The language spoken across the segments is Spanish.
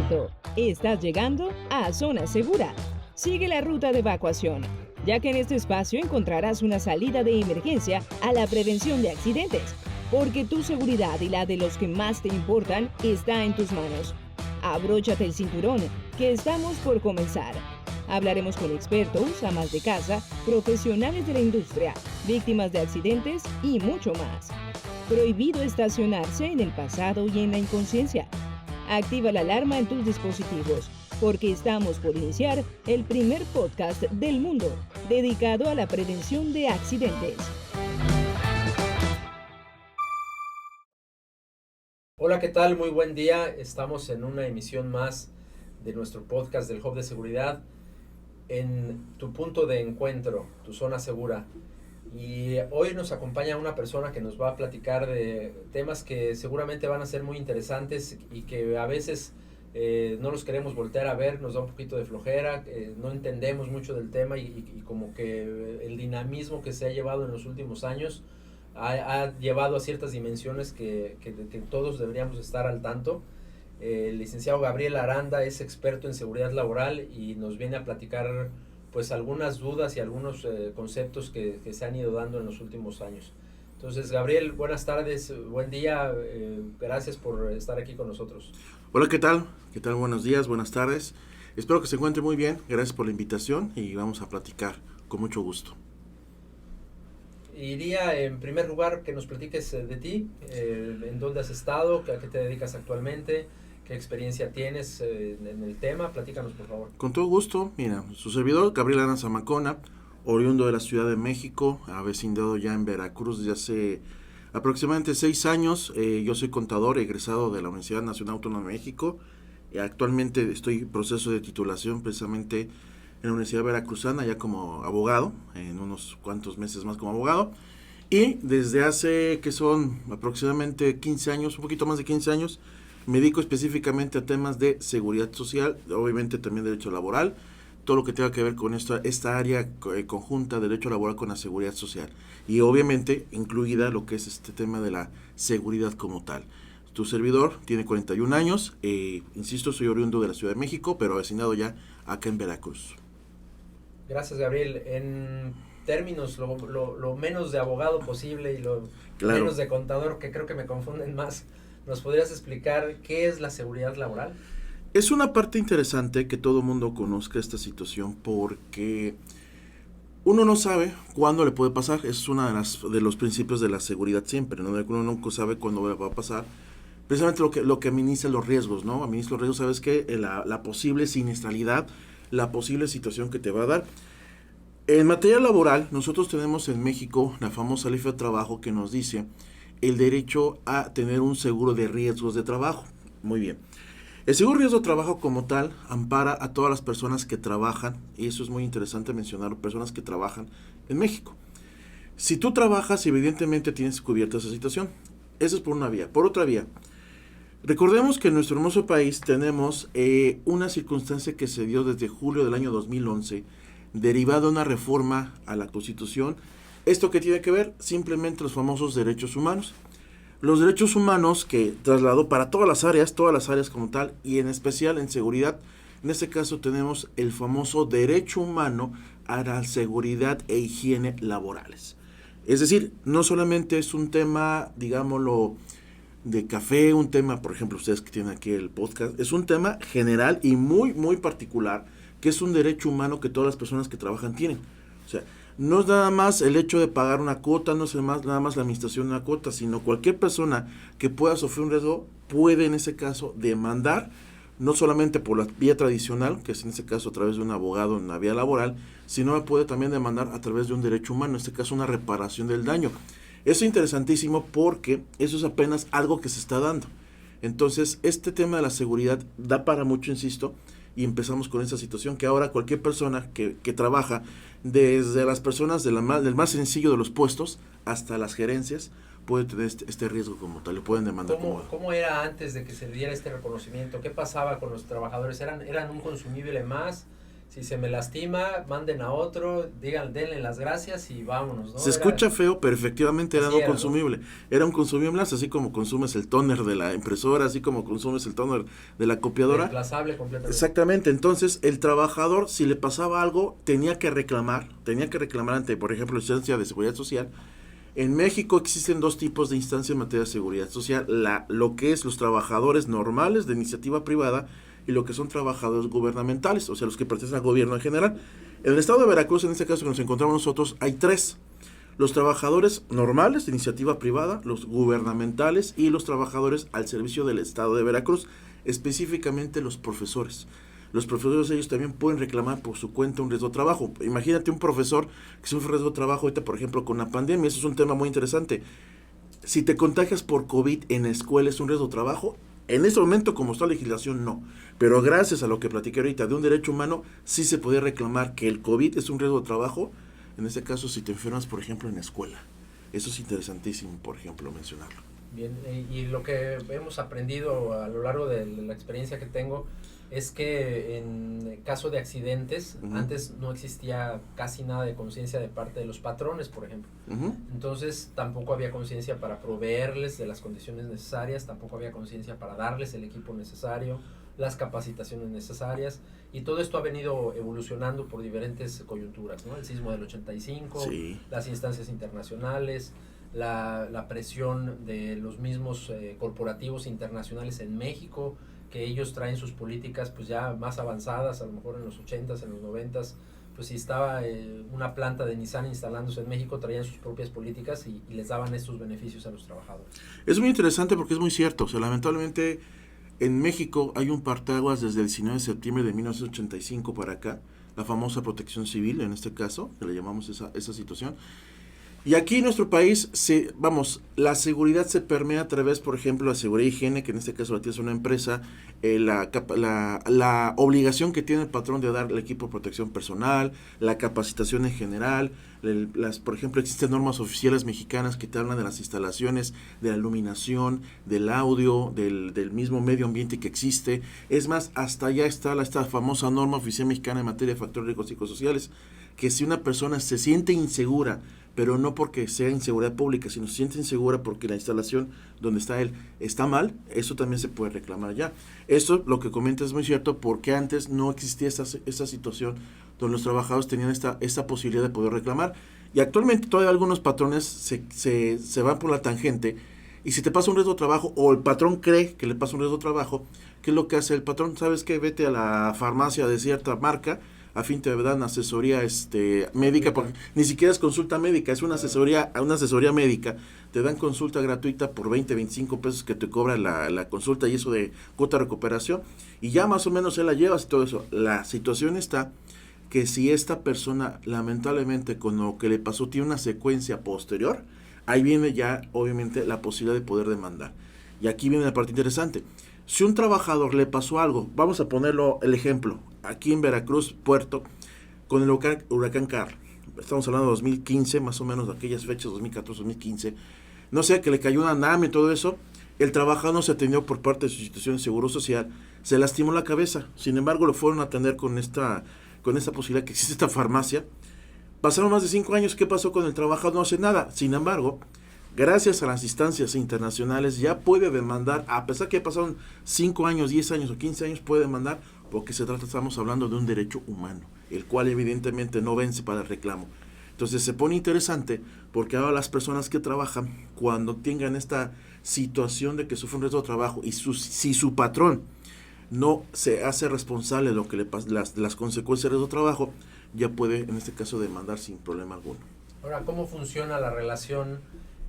Perfecto, estás llegando a Zona Segura. Sigue la ruta de evacuación, ya que en este espacio encontrarás una salida de emergencia a la prevención de accidentes, porque tu seguridad y la de los que más te importan está en tus manos. Abróchate el cinturón, que estamos por comenzar. Hablaremos con expertos, amas de casa, profesionales de la industria, víctimas de accidentes y mucho más. Prohibido estacionarse en el pasado y en la inconsciencia. Activa la alarma en tus dispositivos, porque estamos por iniciar el primer podcast del mundo dedicado a la prevención de accidentes. Hola, ¿qué tal? Muy buen día. Estamos en una emisión más de nuestro podcast del Hub de Seguridad en tu punto de encuentro, tu zona segura. Y hoy nos acompaña una persona que nos va a platicar de temas que seguramente van a ser muy interesantes y que a veces no los queremos voltear a ver, nos da un poquito de flojera, no entendemos mucho del tema y como que el dinamismo que se ha llevado en los últimos años ha llevado a ciertas dimensiones que todos deberíamos estar al tanto. El licenciado Gabriel Aranda es experto en seguridad laboral y nos viene a platicar pues algunas dudas y algunos conceptos que se han ido dando en los últimos años. Entonces, Gabriel, buenas tardes, buen día, gracias por estar aquí con nosotros. Hola, ¿qué tal? ¿Qué tal? Buenos días, buenas tardes. Espero que se encuentre muy bien, gracias por la invitación y vamos a platicar con mucho gusto. Iría en primer lugar que nos platiques de ti, en dónde has estado, a qué te dedicas actualmente, qué experiencia tienes en el tema, platícanos por favor. Con todo gusto, mira, su servidor, Gabriel Aranda Zamacona, oriundo de la Ciudad de México, avecindado ya en Veracruz desde hace aproximadamente 6 años. Yo soy contador egresado de la Universidad Nacional Autónoma de México. Actualmente estoy en proceso de titulación precisamente en la Universidad Veracruzana, ya como abogado, en unos cuantos meses más como abogado. Y desde hace que son aproximadamente 15 años, un poquito más de 15 años, me dedico específicamente a temas de seguridad social, obviamente también derecho laboral, todo lo que tenga que ver con esta área conjunta de derecho laboral con la seguridad social. Y obviamente incluida lo que es este tema de la seguridad como tal. Tu servidor tiene 41 años, insisto, soy oriundo de la Ciudad de México, pero avecindado ya acá en Veracruz. Gracias, Gabriel. En términos lo menos de abogado posible y lo Claro. menos de contador, que creo que me confunden más, ¿nos podrías explicar qué es la seguridad laboral? Es una parte interesante que todo mundo conozca esta situación porque uno no sabe cuándo le puede pasar. Es uno de los principios de la seguridad siempre, ¿no? Uno nunca sabe cuándo va a pasar. Precisamente lo que administra los riesgos, ¿no? Administra los riesgos, sabes que la posible siniestralidad, la posible situación que te va a dar. En materia laboral, nosotros tenemos en México la famosa ley de trabajo que nos dice el derecho a tener un seguro de riesgos de trabajo. Muy bien. El seguro de riesgo de trabajo como tal ampara a todas las personas que trabajan, y eso es muy interesante mencionar, personas que trabajan en México. Si tú trabajas, evidentemente tienes cubierta esa situación. Esa es por una vía. Por otra vía, recordemos que en nuestro hermoso país tenemos una circunstancia que se dio desde julio del año 2011, derivada de una reforma a la Constitución. ¿Esto qué tiene que ver? Simplemente los famosos derechos humanos. Los derechos humanos que trasladó para todas las áreas como tal, y en especial en seguridad. En este caso tenemos el famoso derecho humano a la seguridad e higiene laborales. Es decir, no solamente es un tema, digámoslo, de café, un tema, por ejemplo, ustedes que tienen aquí el podcast, es un tema general y muy, muy particular, que es un derecho humano que todas las personas que trabajan tienen. O sea, no es nada más el hecho de pagar una cuota, no es nada más la administración de una cuota, sino cualquier persona que pueda sufrir un riesgo puede en ese caso demandar, no solamente por la vía tradicional, que es en ese caso a través de un abogado en la vía laboral, sino puede también demandar a través de un derecho humano, en este caso una reparación del daño. Eso es interesantísimo porque eso es apenas algo que se está dando. Entonces, este tema de la seguridad da para mucho, insisto, y empezamos con esta situación que ahora cualquier persona que trabaja, desde las personas del más sencillo de los puestos hasta las gerencias, puede tener este riesgo como tal, le pueden demandar. ¿Cómo era antes de que se diera este reconocimiento? ¿Qué pasaba con los trabajadores? ¿Eran un consumible más? si se me lastima, manden a otro, denle las gracias y vámonos, ¿no? Se escucha feo, pero efectivamente era algo consumible. ¿No? Era un consumible, así como consumes el tóner de la impresora, así como consumes el tóner de la copiadora. Reemplazable completamente. Exactamente, entonces el trabajador, si le pasaba algo, tenía que reclamar ante, por ejemplo, la instancia de seguridad social. En México existen dos tipos de instancias en materia de seguridad social, lo que es los trabajadores normales de iniciativa privada y lo que son trabajadores gubernamentales, o sea, los que pertenecen al gobierno en general. En el estado de Veracruz, en este caso que nos encontramos nosotros, hay tres: los trabajadores normales de iniciativa privada, los gubernamentales y los trabajadores al servicio del estado de Veracruz, específicamente los profesores. Los profesores, ellos también pueden reclamar por su cuenta un riesgo de trabajo. Imagínate un profesor que sufre un riesgo de trabajo ahorita, por ejemplo, con la pandemia. Eso es un tema muy interesante. Si te contagias por COVID en la escuela, ¿es un riesgo de trabajo? En este momento, como está la legislación, no. Pero gracias a lo que platiqué ahorita de un derecho humano, sí se puede reclamar que el COVID es un riesgo de trabajo. En este caso, si te enfermas, por ejemplo, en la escuela. Eso es interesantísimo, por ejemplo, mencionarlo. Bien, y lo que hemos aprendido a lo largo de la experiencia que tengo es que en caso de accidentes, antes no existía casi nada de conciencia de parte de los patrones, por ejemplo. Entonces tampoco había conciencia para proveerles de las condiciones necesarias, tampoco había conciencia para darles el equipo necesario, las capacitaciones necesarias, y todo esto ha venido evolucionando por diferentes coyunturas, ¿no? El sismo del 85, sí, las instancias internacionales, la presión de los mismos corporativos internacionales en México, que ellos traen sus políticas pues ya más avanzadas, a lo mejor en los 80s, en los 90s, pues si estaba una planta de Nissan instalándose en México, traían sus propias políticas y les daban estos beneficios a los trabajadores. Es muy interesante porque es muy cierto, o sea, lamentablemente en México hay un parteaguas desde el 19 de septiembre de 1985 para acá, la famosa protección civil en este caso, que le llamamos esa situación. Y aquí en nuestro país, la seguridad se permea a través, por ejemplo, la seguridad y higiene, que en este caso la tiene una empresa, la obligación que tiene el patrón de dar el equipo de protección personal, la capacitación en general, por ejemplo, existen normas oficiales mexicanas que te hablan de las instalaciones, de la iluminación, del audio, del mismo medio ambiente que existe. Es más, hasta allá está esta famosa norma oficial mexicana en materia de factores riesgos psicosociales, que si una persona se siente insegura, pero no porque sea inseguridad pública, sino se siente insegura porque la instalación donde está él está mal, eso también se puede reclamar ya. Esto, lo que comentas es muy cierto, porque antes no existía esta situación donde los trabajadores tenían esta posibilidad de poder reclamar, y actualmente todavía algunos patrones se van por la tangente, y si te pasa un riesgo de trabajo, o el patrón cree que le pasa un riesgo de trabajo, ¿qué es lo que hace el patrón? ¿Sabes qué? Vete a la farmacia de cierta marca, a fin te dan asesoría médica, porque ni siquiera es consulta médica, es una asesoría médica. Te dan consulta gratuita por 20, 25 pesos que te cobra la consulta, y eso de cuota de recuperación, y ya más o menos se la llevas y todo eso. La situación está que si esta persona lamentablemente con lo que le pasó tiene una secuencia posterior, ahí viene ya obviamente la posibilidad de poder demandar. Y aquí viene la parte interesante. Si un trabajador le pasó algo, vamos a ponerlo el ejemplo, aquí en Veracruz, Puerto, con el huracán Carl, estamos hablando de 2015, más o menos de aquellas fechas, 2014, 2015, no sé, que le cayó una NAM y todo eso, el trabajador no se atendió por parte de su institución de seguro social, se lastimó la cabeza, sin embargo lo fueron a atender con esta posibilidad que existe esta farmacia. Pasaron más de 5 años, ¿qué pasó con el trabajador? No hace nada, sin embargo, gracias a las instancias internacionales ya puede demandar, a pesar que pasaron 5 años, 10 años o 15 años, puede demandar, porque estamos hablando de un derecho humano, el cual evidentemente no vence para el reclamo. Entonces se pone interesante, porque ahora las personas que trabajan, cuando tengan esta situación de que sufren riesgo de trabajo, y si su patrón no se hace responsable de lo que le pasa, las consecuencias de su trabajo, ya puede en este caso demandar sin problema alguno. Ahora, ¿cómo funciona la relación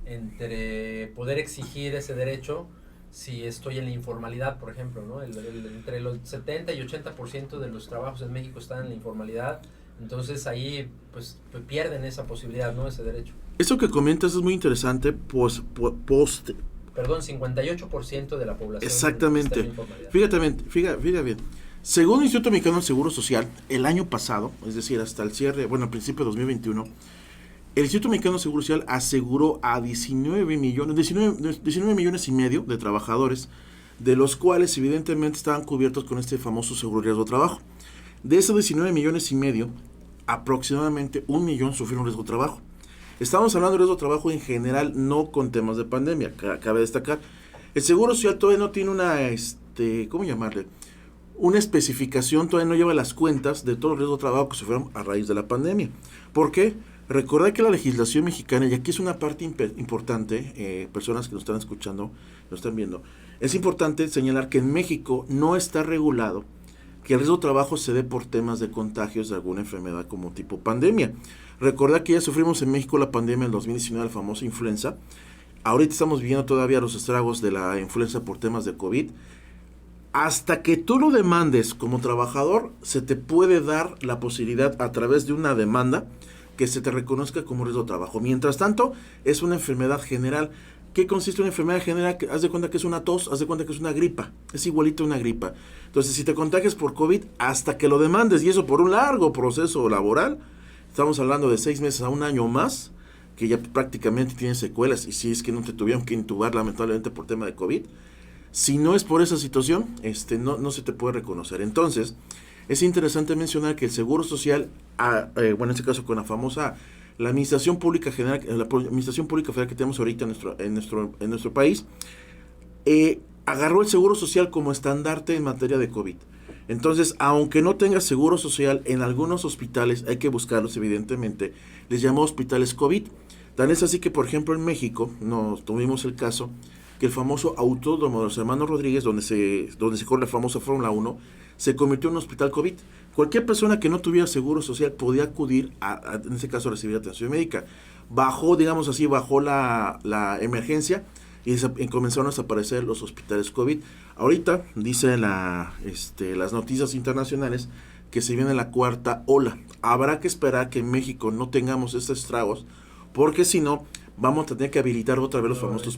entre poder exigir ese derecho si estoy en la informalidad, por ejemplo, ¿no? Entre los 70 y 80% de los trabajos en México están en la informalidad, entonces ahí pues pierden esa posibilidad, ¿no? Ese derecho. Eso que comentas es muy interesante, Perdón, 58% de la población. Exactamente. Está en la informalidad. Fíjate bien. Según el Instituto Mexicano del Seguro Social, el año pasado, es decir, hasta el cierre, al principio de 2021, el Instituto Mexicano del Seguro Social aseguró a 19 millones y medio de trabajadores, de los cuales evidentemente estaban cubiertos con este famoso seguro de riesgo de trabajo. De esos 19 millones y medio, aproximadamente 1 millón sufrieron riesgo de trabajo. Estamos hablando de riesgo de trabajo en general, no con temas de pandemia, cabe destacar. El Seguro Social todavía no tiene una, ¿cómo llamarle? Una especificación, todavía no lleva las cuentas de todos los riesgos de trabajo que sufrieron a raíz de la pandemia. ¿Por qué? Recordad que la legislación mexicana, y aquí es una parte importante, personas que nos están escuchando, nos están viendo, es importante señalar que en México no está regulado que el riesgo de trabajo se dé por temas de contagios de alguna enfermedad como tipo pandemia. Recordad que ya sufrimos en México la pandemia en 2019, la famosa influenza. Ahorita estamos viviendo todavía los estragos de la influenza por temas de COVID. Hasta que tú lo demandes como trabajador, se te puede dar la posibilidad a través de una demanda que se te reconozca como riesgo de trabajo. Mientras tanto, es una enfermedad general. ¿Qué consiste en una enfermedad general? Haz de cuenta que es una tos, haz de cuenta que es una gripa. Es igualito a una gripa. Entonces, si te contagias por COVID, hasta que lo demandes, y eso por un largo proceso laboral, estamos hablando de 6 meses a 1 año más, que ya prácticamente tienen secuelas, y si es que no te tuvieron que intubar lamentablemente por tema de COVID, si no es por esa situación, no se te puede reconocer. Entonces, es interesante mencionar que el Seguro Social, en este caso con la Administración Pública General, la Administración Pública Federal que tenemos ahorita en nuestro país, agarró el Seguro Social como estandarte en materia de COVID. Entonces, aunque no tengas Seguro Social, en algunos hospitales, hay que buscarlos evidentemente, les llamó hospitales COVID. Tan es así que, por ejemplo, en México, nos tuvimos el caso que el famoso Autódromo de los Hermanos Rodríguez, donde se corre la famosa Fórmula 1, se convirtió en un hospital COVID. Cualquier persona que no tuviera Seguro Social podía acudir, en este caso, a recibir atención médica. Bajó la emergencia y comenzaron a desaparecer los hospitales COVID. Ahorita dicen las noticias internacionales que se viene la 4ª ola. Habrá que esperar que en México no tengamos estos estragos, porque si no, vamos a tener que habilitar otra vez los famosos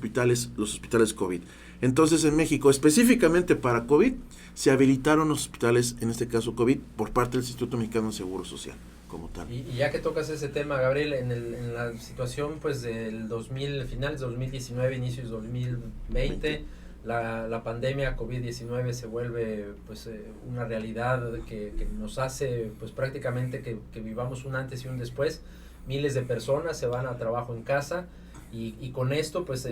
los hospitales COVID. Entonces, en México, específicamente para COVID, se habilitaron los hospitales, en este caso COVID, por parte del Instituto Mexicano de Seguro Social, como tal. Y ya que tocas ese tema, Gabriel, en la situación pues del finales de 2019, inicios de 2020, la pandemia COVID-19 se vuelve pues una realidad que nos hace pues prácticamente que vivamos un antes y un después. Miles de personas se van a trabajo en casa y con esto pues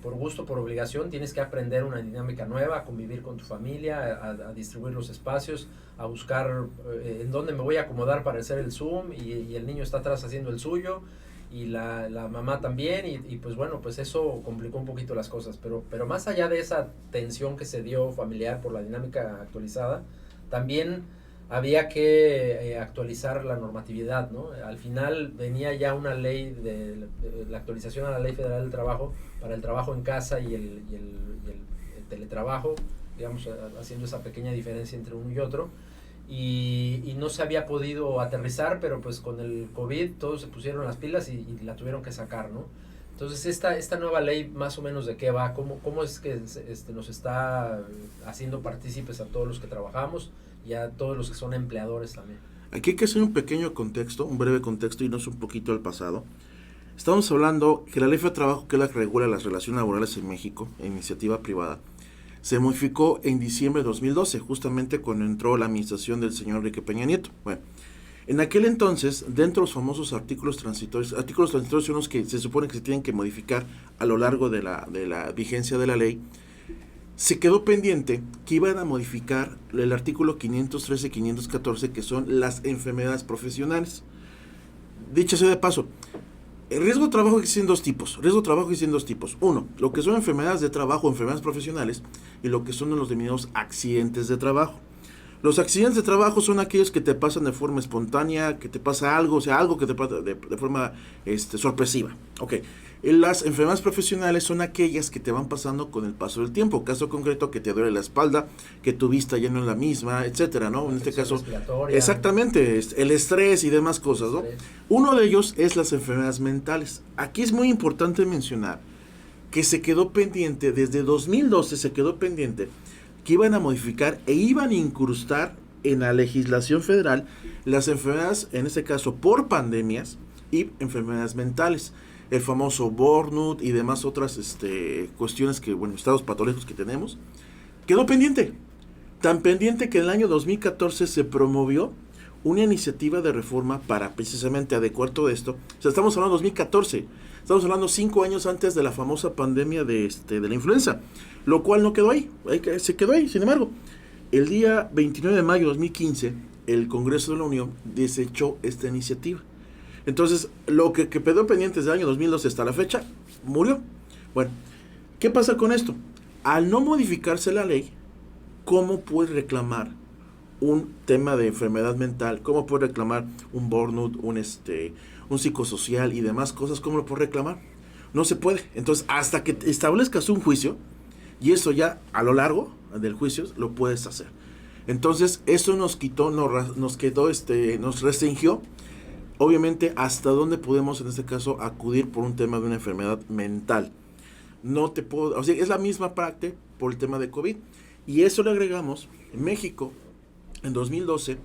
por gusto, por obligación tienes que aprender una dinámica nueva, a convivir con tu familia, a distribuir los espacios, a buscar en dónde me voy a acomodar para hacer el Zoom y el niño está atrás haciendo el suyo y la mamá también y pues bueno, pues eso complicó un poquito las cosas, pero más allá de esa tensión que se dio familiar por la dinámica actualizada, también había que actualizar la normatividad, ¿no? Al final venía ya una ley de la actualización a la Ley Federal del Trabajo para el trabajo en casa y el teletrabajo, digamos, haciendo esa pequeña diferencia entre uno y otro. Y no se había podido aterrizar, pero pues con el COVID todos se pusieron las pilas y la tuvieron que sacar, ¿no? Entonces esta nueva ley más o menos de qué va, cómo es que nos está haciendo partícipes a todos los que trabajamos y a todos los que son empleadores también. Aquí hay que hacer un pequeño contexto, un breve contexto, y no es un poquito al pasado. Estamos hablando que la Ley de Trabajo, que es la que regula las relaciones laborales en México, en iniciativa privada, se modificó en diciembre de 2012, justamente cuando entró la administración del señor Enrique Peña Nieto. Bueno, en aquel entonces, dentro de los famosos artículos transitorios son los que se supone que se tienen que modificar a lo largo de la vigencia de la ley, se quedó pendiente que iban a modificar el artículo 513 y 514, que son las enfermedades profesionales. Dicho sea de paso, el riesgo de trabajo existen dos tipos. Uno, lo que son enfermedades de trabajo, enfermedades profesionales, y lo que son los denominados accidentes de trabajo. Los accidentes de trabajo son aquellos que te pasan de forma espontánea, que te pasa algo, o sea, algo que te pasa de forma sorpresiva. Ok. Las enfermedades profesionales son aquellas que te van pasando con el paso del tiempo. Caso concreto, que te duele la espalda, que tu vista ya no es la misma, etcétera, ¿no? En este caso, exactamente, el estrés y demás cosas, ¿no? Uno de ellos es las enfermedades mentales. Aquí es muy importante mencionar que se quedó pendiente, desde 2012 se quedó pendiente, que iban a modificar e iban a incrustar en la legislación federal las enfermedades, en este caso por pandemias, y enfermedades mentales. El famoso burnout y demás otras cuestiones que, estados patológicos que tenemos, quedó pendiente. Tan pendiente que en el año 2014 se promovió una iniciativa de reforma para precisamente adecuar todo esto. O sea, estamos hablando de 2014. Estamos hablando 5 años antes de la famosa pandemia de la influenza, lo cual no quedó ahí, se quedó ahí. Sin embargo, el día 29 de mayo de 2015, el Congreso de la Unión desechó esta iniciativa. Entonces, lo que quedó pendiente desde el año 2012 hasta la fecha, murió. Bueno, ¿qué pasa con esto? Al no modificarse la ley, ¿cómo puedes reclamar un tema de enfermedad mental? ¿Cómo puedes reclamar un burnout, un psicosocial y demás cosas? ¿Cómo lo puedes reclamar? No se puede. Entonces, hasta que establezcas un juicio, y eso ya a lo largo del juicio lo puedes hacer. Entonces, eso nos quitó, nos restringió, obviamente, hasta dónde podemos, en este caso, acudir por un tema de una enfermedad mental. No te puedo, o sea, es la misma parte por el tema de COVID. Y eso le agregamos, en México, en 2012,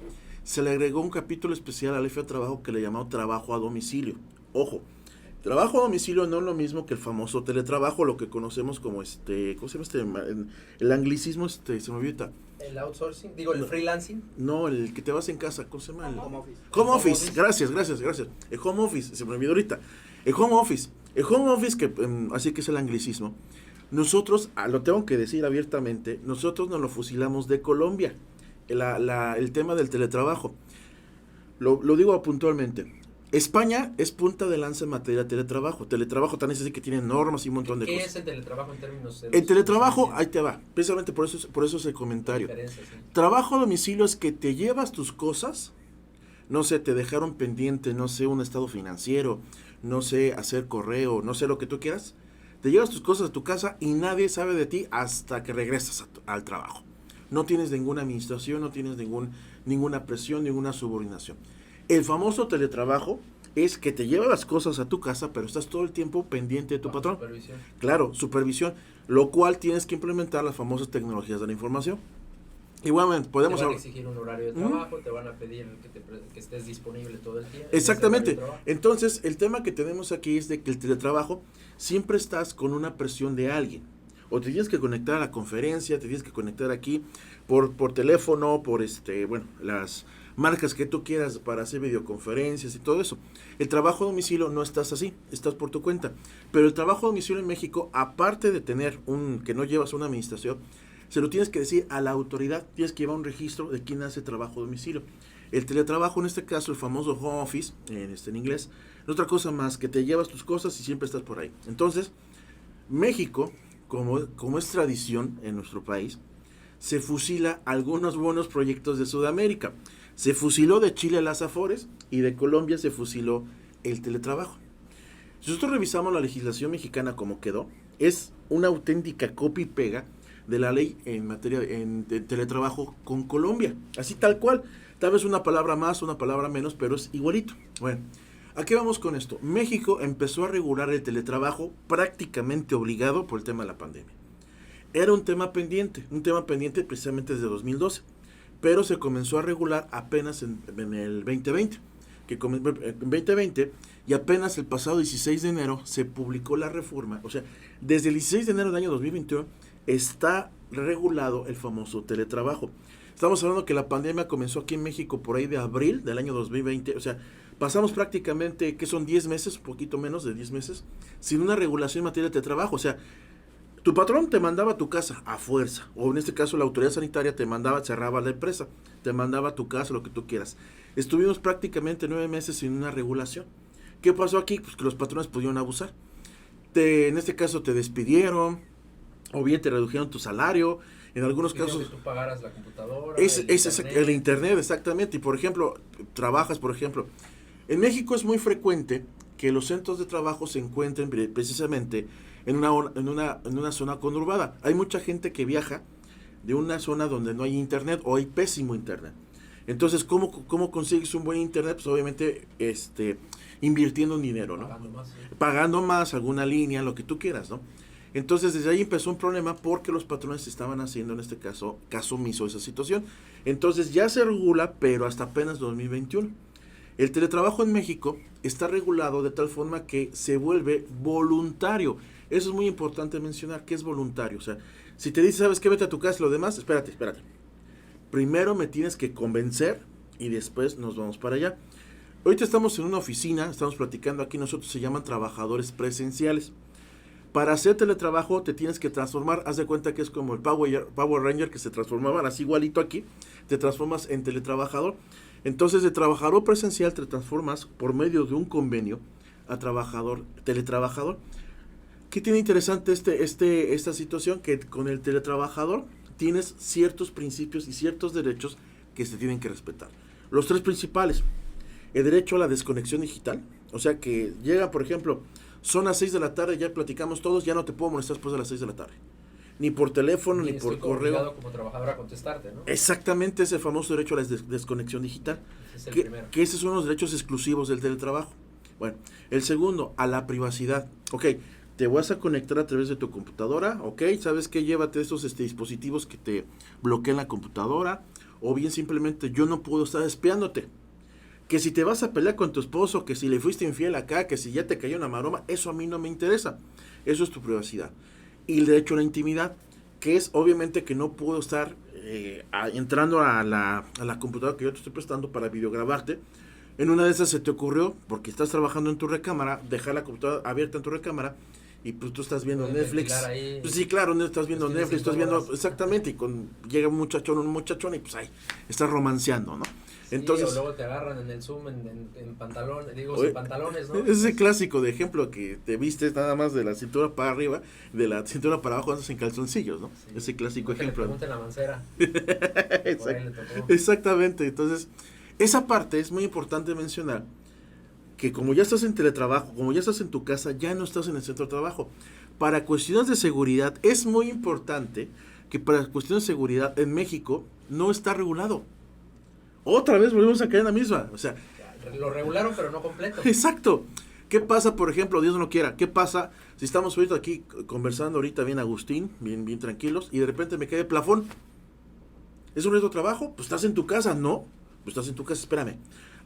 se le agregó un capítulo especial a la ley de trabajo que le llamó trabajo a domicilio. Ojo, trabajo a domicilio no es lo mismo que el famoso teletrabajo, lo que conocemos como ¿cómo se llama el anglicismo, se me olvida. ¿El outsourcing? Digo, ¿el freelancing? No, el que te vas en casa, ¿cómo se llama? El Home office. Home office, gracias. El home office, se me olvidó ahorita. El home office, que así que es el anglicismo. Nosotros, lo tengo que decir abiertamente, nosotros nos lo fusilamos de Colombia, el tema del teletrabajo. Lo digo puntualmente. España es punta de lanza en materia de teletrabajo. Teletrabajo también es así que tiene normas y un montón de cosas. ¿Qué es el teletrabajo en términos? El teletrabajo, ahí te va. Precisamente por eso es el comentario. Sí. Trabajo a domicilio es que te llevas tus cosas, no sé, te dejaron pendiente, no sé, un estado financiero, no sé, hacer correo, no sé lo que tú quieras. Te llevas tus cosas a tu casa y nadie sabe de ti hasta que regresas al trabajo. No tienes ninguna administración, no tienes ninguna presión, ninguna subordinación. El famoso teletrabajo es que te lleva las cosas a tu casa, pero estás todo el tiempo pendiente de tu patrón. Supervisión. Claro, supervisión, lo cual tienes que implementar las famosas tecnologías de la información. Igualmente, podemos te van a exigir un horario de trabajo, te van a pedir que estés disponible todo el día. Exactamente. Entonces, el tema que tenemos aquí es de que el teletrabajo siempre estás con una presión de alguien. O te tienes que conectar a la conferencia, te tienes que conectar aquí por teléfono, por las marcas que tú quieras para hacer videoconferencias y todo eso. El trabajo a domicilio no estás así, estás por tu cuenta. Pero el trabajo a domicilio en México, aparte de tener que no llevas una administración, se lo tienes que decir a la autoridad, tienes que llevar un registro de quién hace trabajo a domicilio. El teletrabajo, en este caso, el famoso home office, en inglés, no es otra cosa más que te llevas tus cosas y siempre estás por ahí. Entonces, México, como es tradición en nuestro país, se fusila algunos buenos proyectos de Sudamérica. Se fusiló de Chile las Afores y de Colombia se fusiló el teletrabajo. Si nosotros revisamos la legislación mexicana como quedó, es una auténtica copia y pega de la ley en materia de teletrabajo con Colombia. Así tal cual. Tal vez una palabra más, una palabra menos, pero es igualito. Bueno, ¿a qué vamos con esto? México empezó a regular el teletrabajo prácticamente obligado por el tema de la pandemia. Era un tema pendiente precisamente desde 2012, pero se comenzó a regular apenas en el 2020, en 2020, y apenas el pasado 16 de enero se publicó la reforma. O sea, desde el 16 de enero del año 2021 está regulado el famoso teletrabajo. Estamos hablando que la pandemia comenzó aquí en México por ahí de abril del año 2020, o sea, pasamos prácticamente, que son 10 meses, un poquito menos de 10 meses, sin una regulación en materia de teletrabajo. O sea, tu patrón te mandaba a tu casa a fuerza, o en este caso la autoridad sanitaria te mandaba, cerraba la empresa, te mandaba a tu casa, lo que tú quieras. Estuvimos prácticamente 9 meses sin una regulación. ¿Qué pasó aquí? Pues que los patrones pudieron abusar. En este caso te despidieron, o bien te redujeron tu salario. En algunos casos que tú pagaras la computadora, el internet, exactamente. Y por ejemplo, trabajas, en México es muy frecuente que los centros de trabajo se encuentren precisamente en una zona conurbada. Hay mucha gente que viaja de una zona donde no hay internet o hay pésimo internet. Entonces, ¿cómo consigues un buen internet? Pues obviamente invirtiendo en dinero, ¿no? Pagando más, alguna línea, lo que tú quieras, ¿no? Entonces, desde ahí empezó un problema porque los patrones estaban haciendo, en este caso omiso de esa situación. Entonces, ya se regula, pero hasta apenas 2021. El teletrabajo en México está regulado de tal forma que se vuelve voluntario. Eso es muy importante mencionar, que es voluntario. O sea, si te dice, ¿sabes qué? Vete a tu casa, lo demás, espérate. Primero me tienes que convencer y después nos vamos para allá. Ahorita estamos en una oficina, estamos platicando aquí, nosotros se llaman trabajadores presenciales. Para hacer teletrabajo te tienes que transformar, haz de cuenta que es como el Power Ranger que se transformaban así igualito aquí, te transformas en teletrabajador. Entonces de trabajador presencial te transformas por medio de un convenio a teletrabajador. ¿Qué tiene interesante esta situación? Que con el teletrabajador tienes ciertos principios y ciertos derechos que se tienen que respetar. Los 3 principales: el derecho a la desconexión digital, o sea que llega, por ejemplo, son las 6 de la tarde, ya platicamos todos, ya no te puedo molestar después de las 6 de la tarde. Ni por teléfono, ni por correo. Obligado como trabajador a contestarte, ¿no? Exactamente, ese famoso derecho a la desconexión digital. Ese es el primero. Que esos son los derechos exclusivos del teletrabajo. Bueno, el segundo, a la privacidad. Ok, te vas a conectar a través de tu computadora, ok, ¿sabes qué? Llévate estos dispositivos que te bloquean la computadora, o bien simplemente yo no puedo estar espiándote. Que si te vas a pelear con tu esposo, que si le fuiste infiel acá, que si ya te cayó una maroma, eso a mí no me interesa. Eso es tu privacidad. Y el derecho a la intimidad, que es obviamente que no puedo estar entrando a la computadora que yo te estoy prestando para videograbarte. En una de esas se te ocurrió, porque estás trabajando en tu recámara, dejar la computadora abierta en tu recámara y pues tú estás viendo Netflix. Pues sí, claro, estás viendo Netflix, estás viendo exactamente, y llega un muchachón y pues ahí estás romanceando, ¿no? Entonces, sí, o luego te agarran en el Zoom en pantalón, sin pantalones, ¿no? Ese clásico de ejemplo que te vistes nada más de la cintura para arriba, de la cintura para abajo andas en calzoncillos, ¿no? Sí. Ese clásico ejemplo. Le pregunten a Mancera. Exactamente, entonces esa parte es muy importante mencionar, que como ya estás en teletrabajo, como ya estás en tu casa, ya no estás en el centro de trabajo. Para cuestiones de seguridad es muy importante que para cuestiones de seguridad en México no está regulado. Otra vez volvemos a caer en la misma, o sea, lo regularon pero no completo. Exacto. ¿Qué pasa, por ejemplo, Dios no lo quiera, qué pasa si estamos ahorita aquí conversando ahorita bien Agustín, bien tranquilos, y de repente me cae el plafón? ¿Es un reto de trabajo? Pues estás en tu casa, ¿no? Pues estás en tu casa, espérame.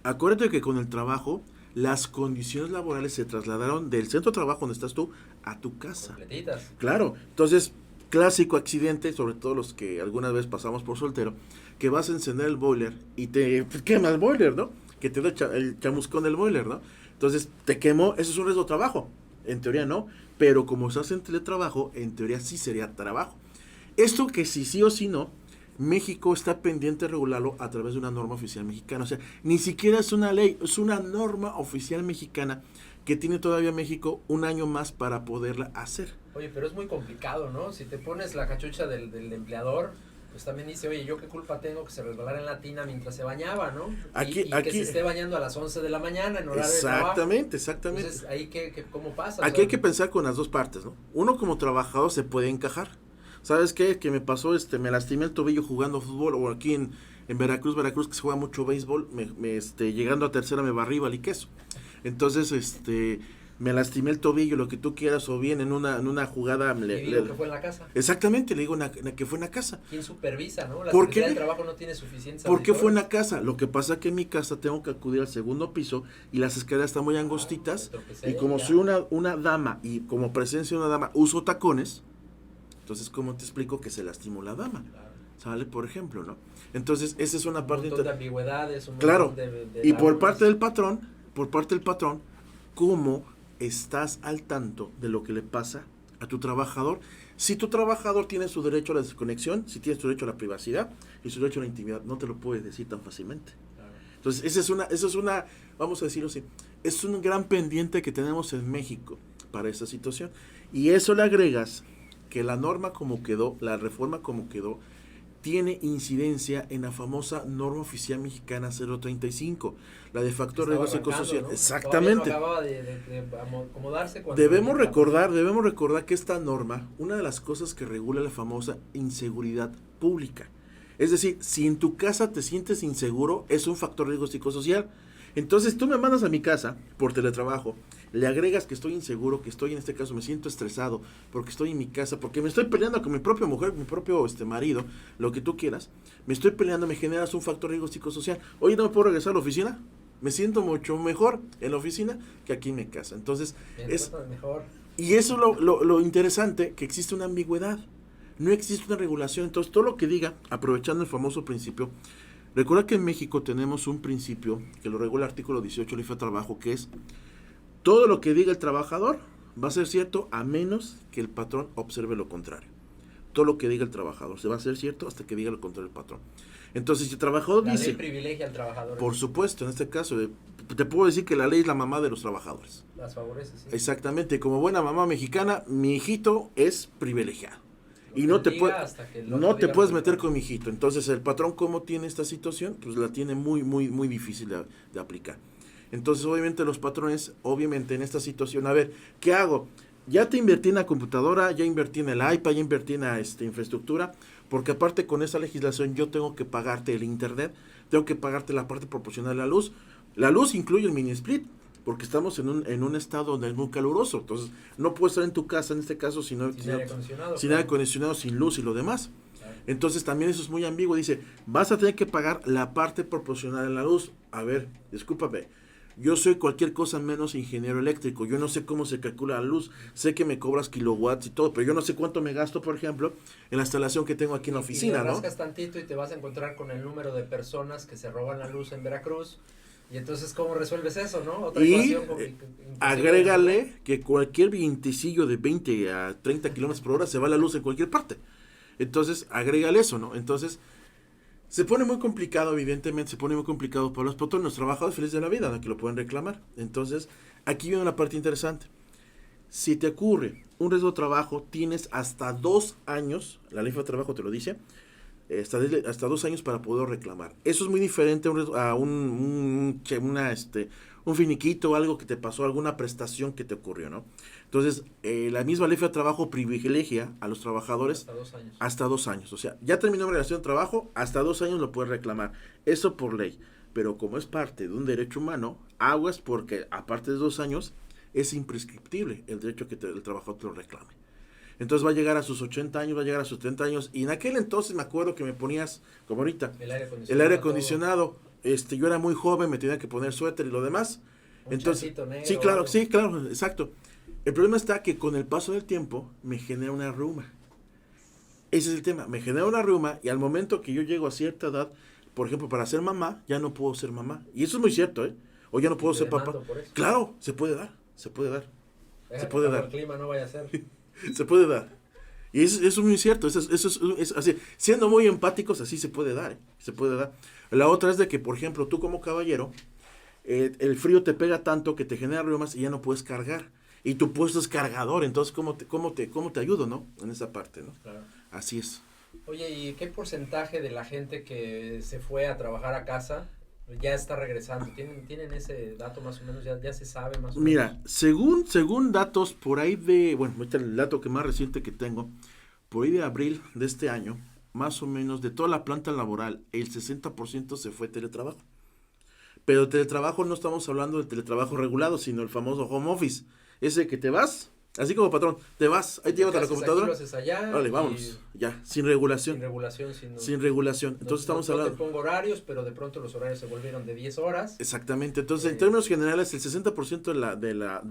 Acuérdate que con el trabajo, las condiciones laborales se trasladaron del centro de trabajo donde estás tú a tu casa. Completitas. Claro, entonces, clásico accidente, sobre todo los que alguna vez pasamos por soltero, que vas a encender el boiler y te quema el boiler, ¿no? Que te da el chamuscón del boiler, ¿no? Entonces, te quemó, eso es un riesgo de trabajo. En teoría no, pero como se hace en teletrabajo, en teoría sí sería trabajo. Esto que si sí o sí no, México está pendiente de regularlo a través de una norma oficial mexicana. O sea, ni siquiera es una ley, es una norma oficial mexicana que tiene todavía México un año más para poderla hacer. Oye, pero es muy complicado, ¿no? Si te pones la cachucha del empleador, pues también dice, oye, ¿yo qué culpa tengo que se resbalara en la tina mientras se bañaba, ¿no? Aquí, que se esté bañando a las 11 de la mañana en horario de trabajo. Exactamente. Entonces, ¿ahí cómo pasa? Aquí hay que pensar con las dos partes, ¿no? Uno como trabajador se puede encajar. ¿Sabes qué? Que me pasó, me lastimé el tobillo jugando fútbol, o aquí en Veracruz que se juega mucho béisbol, llegando a tercera me barrí y queso. Entonces, me lastimé el tobillo, lo que tú quieras, o bien en una jugada. Que fue en la casa. Exactamente, le digo que fue en la casa. ¿Quién supervisa, no? La ¿Por Secretaría qué? del Trabajo no tiene suficientes ¿Por qué fue en auditores. la casa? Lo que pasa es que en mi casa tengo que acudir al segundo piso y las escaleras están muy angostitas. Y como soy una dama y como presencia de una dama uso tacones, entonces, ¿cómo te explico que se lastimó la dama? Claro. ¿Sale? Por ejemplo, ¿no? Entonces, esa es una parte... Un montón de ambigüedades, claro, de y por parte del patrón, ¿cómo estás al tanto de lo que le pasa a tu trabajador? Si tu trabajador tiene su derecho a la desconexión, si tiene su derecho a la privacidad y su derecho a la intimidad, no te lo puedes decir tan fácilmente. Claro. Entonces, esa es una, vamos a decirlo así, es un gran pendiente que tenemos en México para esta situación. Y eso le agregas que la norma como quedó, la reforma como quedó, tiene incidencia en la famosa norma oficial mexicana 035, la de factor de riesgo psicosocial. ¿No? Exactamente. No acababa de acomodarse cuando Debemos recordar que esta norma, una de las cosas que regula la famosa inseguridad pública. Es decir, si en tu casa te sientes inseguro, es un factor de riesgo psicosocial. Entonces tú me mandas a mi casa por teletrabajo, le agregas que estoy inseguro, que estoy en este caso me siento estresado, porque estoy en mi casa, porque me estoy peleando con mi propia mujer, mi propio marido, lo que tú quieras, me estoy peleando, me generas un factor de riesgo psicosocial. Oye, ¿no me puedo regresar a la oficina? Me siento mucho mejor en la oficina que aquí en mi casa. Entonces, es mejor. Y eso es lo interesante, que existe una ambigüedad. No existe una regulación. Entonces, todo lo que diga, aprovechando el famoso principio, recuerda que en México tenemos un principio que lo regula el artículo 18 de la Ley de Trabajo, que es todo lo que diga el trabajador va a ser cierto a menos que el patrón observe lo contrario. Todo lo que diga el trabajador se va a ser cierto hasta que diga lo contrario el patrón. Entonces, si el trabajador dice... La ley privilegia al trabajador. Por supuesto, en este caso, te puedo decir que la ley es la mamá de los trabajadores. Las favorece, sí. Exactamente, como buena mamá mexicana, mi hijito es privilegiado. Y no te puedes meter con mi hijito. Entonces, el patrón, ¿cómo tiene esta situación? Pues la tiene muy, muy, muy difícil de aplicar. Entonces, obviamente, los patrones, obviamente, en esta situación, a ver, ¿qué hago? Ya te invertí en la computadora, ya invertí en el iPad, ya invertí en la infraestructura, porque aparte con esa legislación yo tengo que pagarte el internet, tengo que pagarte la parte proporcional de la luz. La luz incluye el mini split, porque estamos en un estado donde es muy caluroso. Entonces, no puedes estar en tu casa, en este caso, sin aire acondicionado, sin luz y lo demás. Claro. Entonces, también eso es muy ambiguo. Dice, vas a tener que pagar la parte proporcional de la luz. A ver, discúlpame. Yo soy cualquier cosa menos ingeniero eléctrico. Yo no sé cómo se calcula la luz. Sé que me cobras kilowatts y todo, pero yo no sé cuánto me gasto, por ejemplo, en la instalación que tengo aquí en la oficina, ¿no? Y rascas tantito y te vas a encontrar con el número de personas que se roban la luz en Veracruz. Y entonces, ¿cómo resuelves eso, no? Otra ecuación. Agrégale que cualquier vientecillo de 20 a 30 kilómetros por hora se va la luz en cualquier parte. Entonces, agrégale eso, ¿no? Entonces, se pone muy complicado, evidentemente, se pone muy complicado para los patrones, los trabajadores felices de la vida, ¿no? Que lo pueden reclamar. Entonces, aquí viene una parte interesante. Si te ocurre un riesgo de trabajo, tienes hasta 2 años, la ley de trabajo te lo dice, hasta 2 años para poder reclamar. Eso es muy diferente a un finiquito, algo que te pasó, alguna prestación que te ocurrió, ¿no? Entonces, la misma ley de trabajo privilegia a los trabajadores hasta 2 años. Hasta 2 años. O sea, ya terminó la relación de trabajo, hasta 2 años lo puedes reclamar. Eso por ley. Pero como es parte de un derecho humano, aguas porque aparte de 2 años, es imprescriptible el derecho que el trabajador te lo reclame. Entonces va a llegar a sus 80 años, va a llegar a sus 30 años. Y en aquel entonces me acuerdo que me ponías, como ahorita, el aire acondicionado. Yo era muy joven, me tenía que poner suéter y lo demás. Entonces, negro, sí, claro, exacto. El problema está que con el paso del tiempo me genera una reuma. Ese es el tema, me genera una reuma y al momento que yo llego a cierta edad, por ejemplo, para ser mamá, ya no puedo ser mamá. Y eso es muy cierto, ¿eh? O ya no puedo ser papá. Claro, se puede dar. El clima no vaya a ser. Se puede dar. Y eso es muy cierto, eso es así. Siendo muy empáticos, así se puede dar. La otra es de que, por ejemplo, tú como caballero, el frío te pega tanto que te genera reumas y ya no puedes cargar. Y tu puesto es cargador, entonces, ¿cómo te ayudo, no? En esa parte, ¿no? Claro. Así es. Oye, ¿y qué porcentaje de la gente que se fue a trabajar a casa ya está regresando? ¿Tienen ese dato más o menos? ¿Ya se sabe más o menos? Mira, según datos por ahí ahorita el dato que más reciente que tengo, por ahí de abril de este año, más o menos de toda la planta laboral, el 60% se fue teletrabajo. Pero teletrabajo no estamos hablando del teletrabajo regulado, sino el famoso home office. Ese que te vas, así como patrón, te vas, ahí te llevas a la computadora. Aquí lo haces allá. Vale, vámonos, ya, sin regulación. Sin regulación. Entonces estamos hablando. No te pongo horarios, pero de pronto los horarios se volvieron de 10 horas. Exactamente. Entonces, en términos generales, el 60%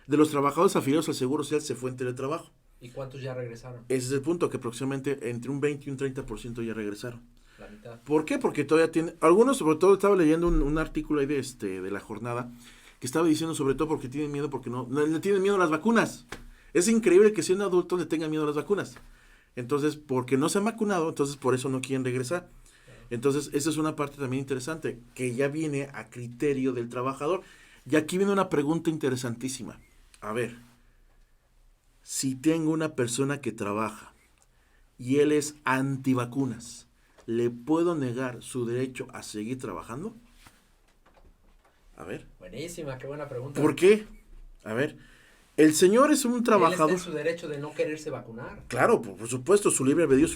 de los trabajadores afiliados al Seguro Social se fue en teletrabajo. ¿Y cuántos ya regresaron? Ese es el punto, que aproximadamente entre un 20 y un 30% ya regresaron. La mitad. ¿Por qué? Porque todavía algunos, sobre todo, estaba leyendo un artículo ahí de La Jornada, que estaba diciendo sobre todo porque tienen miedo, porque no le tienen miedo a las vacunas. Es increíble que si un adulto le tenga miedo a las vacunas. Entonces, porque no se han vacunado, entonces por eso no quieren regresar. Entonces, esa es una parte también interesante, que ya viene a criterio del trabajador. Y aquí viene una pregunta interesantísima. A ver, si tengo una persona que trabaja y él es antivacunas, ¿le puedo negar su derecho a seguir trabajando? A ver. Buenísima, qué buena pregunta. ¿Por qué? A ver, el señor es un trabajador. Él está en su derecho de no quererse vacunar. Claro, por supuesto, su libre albedrío,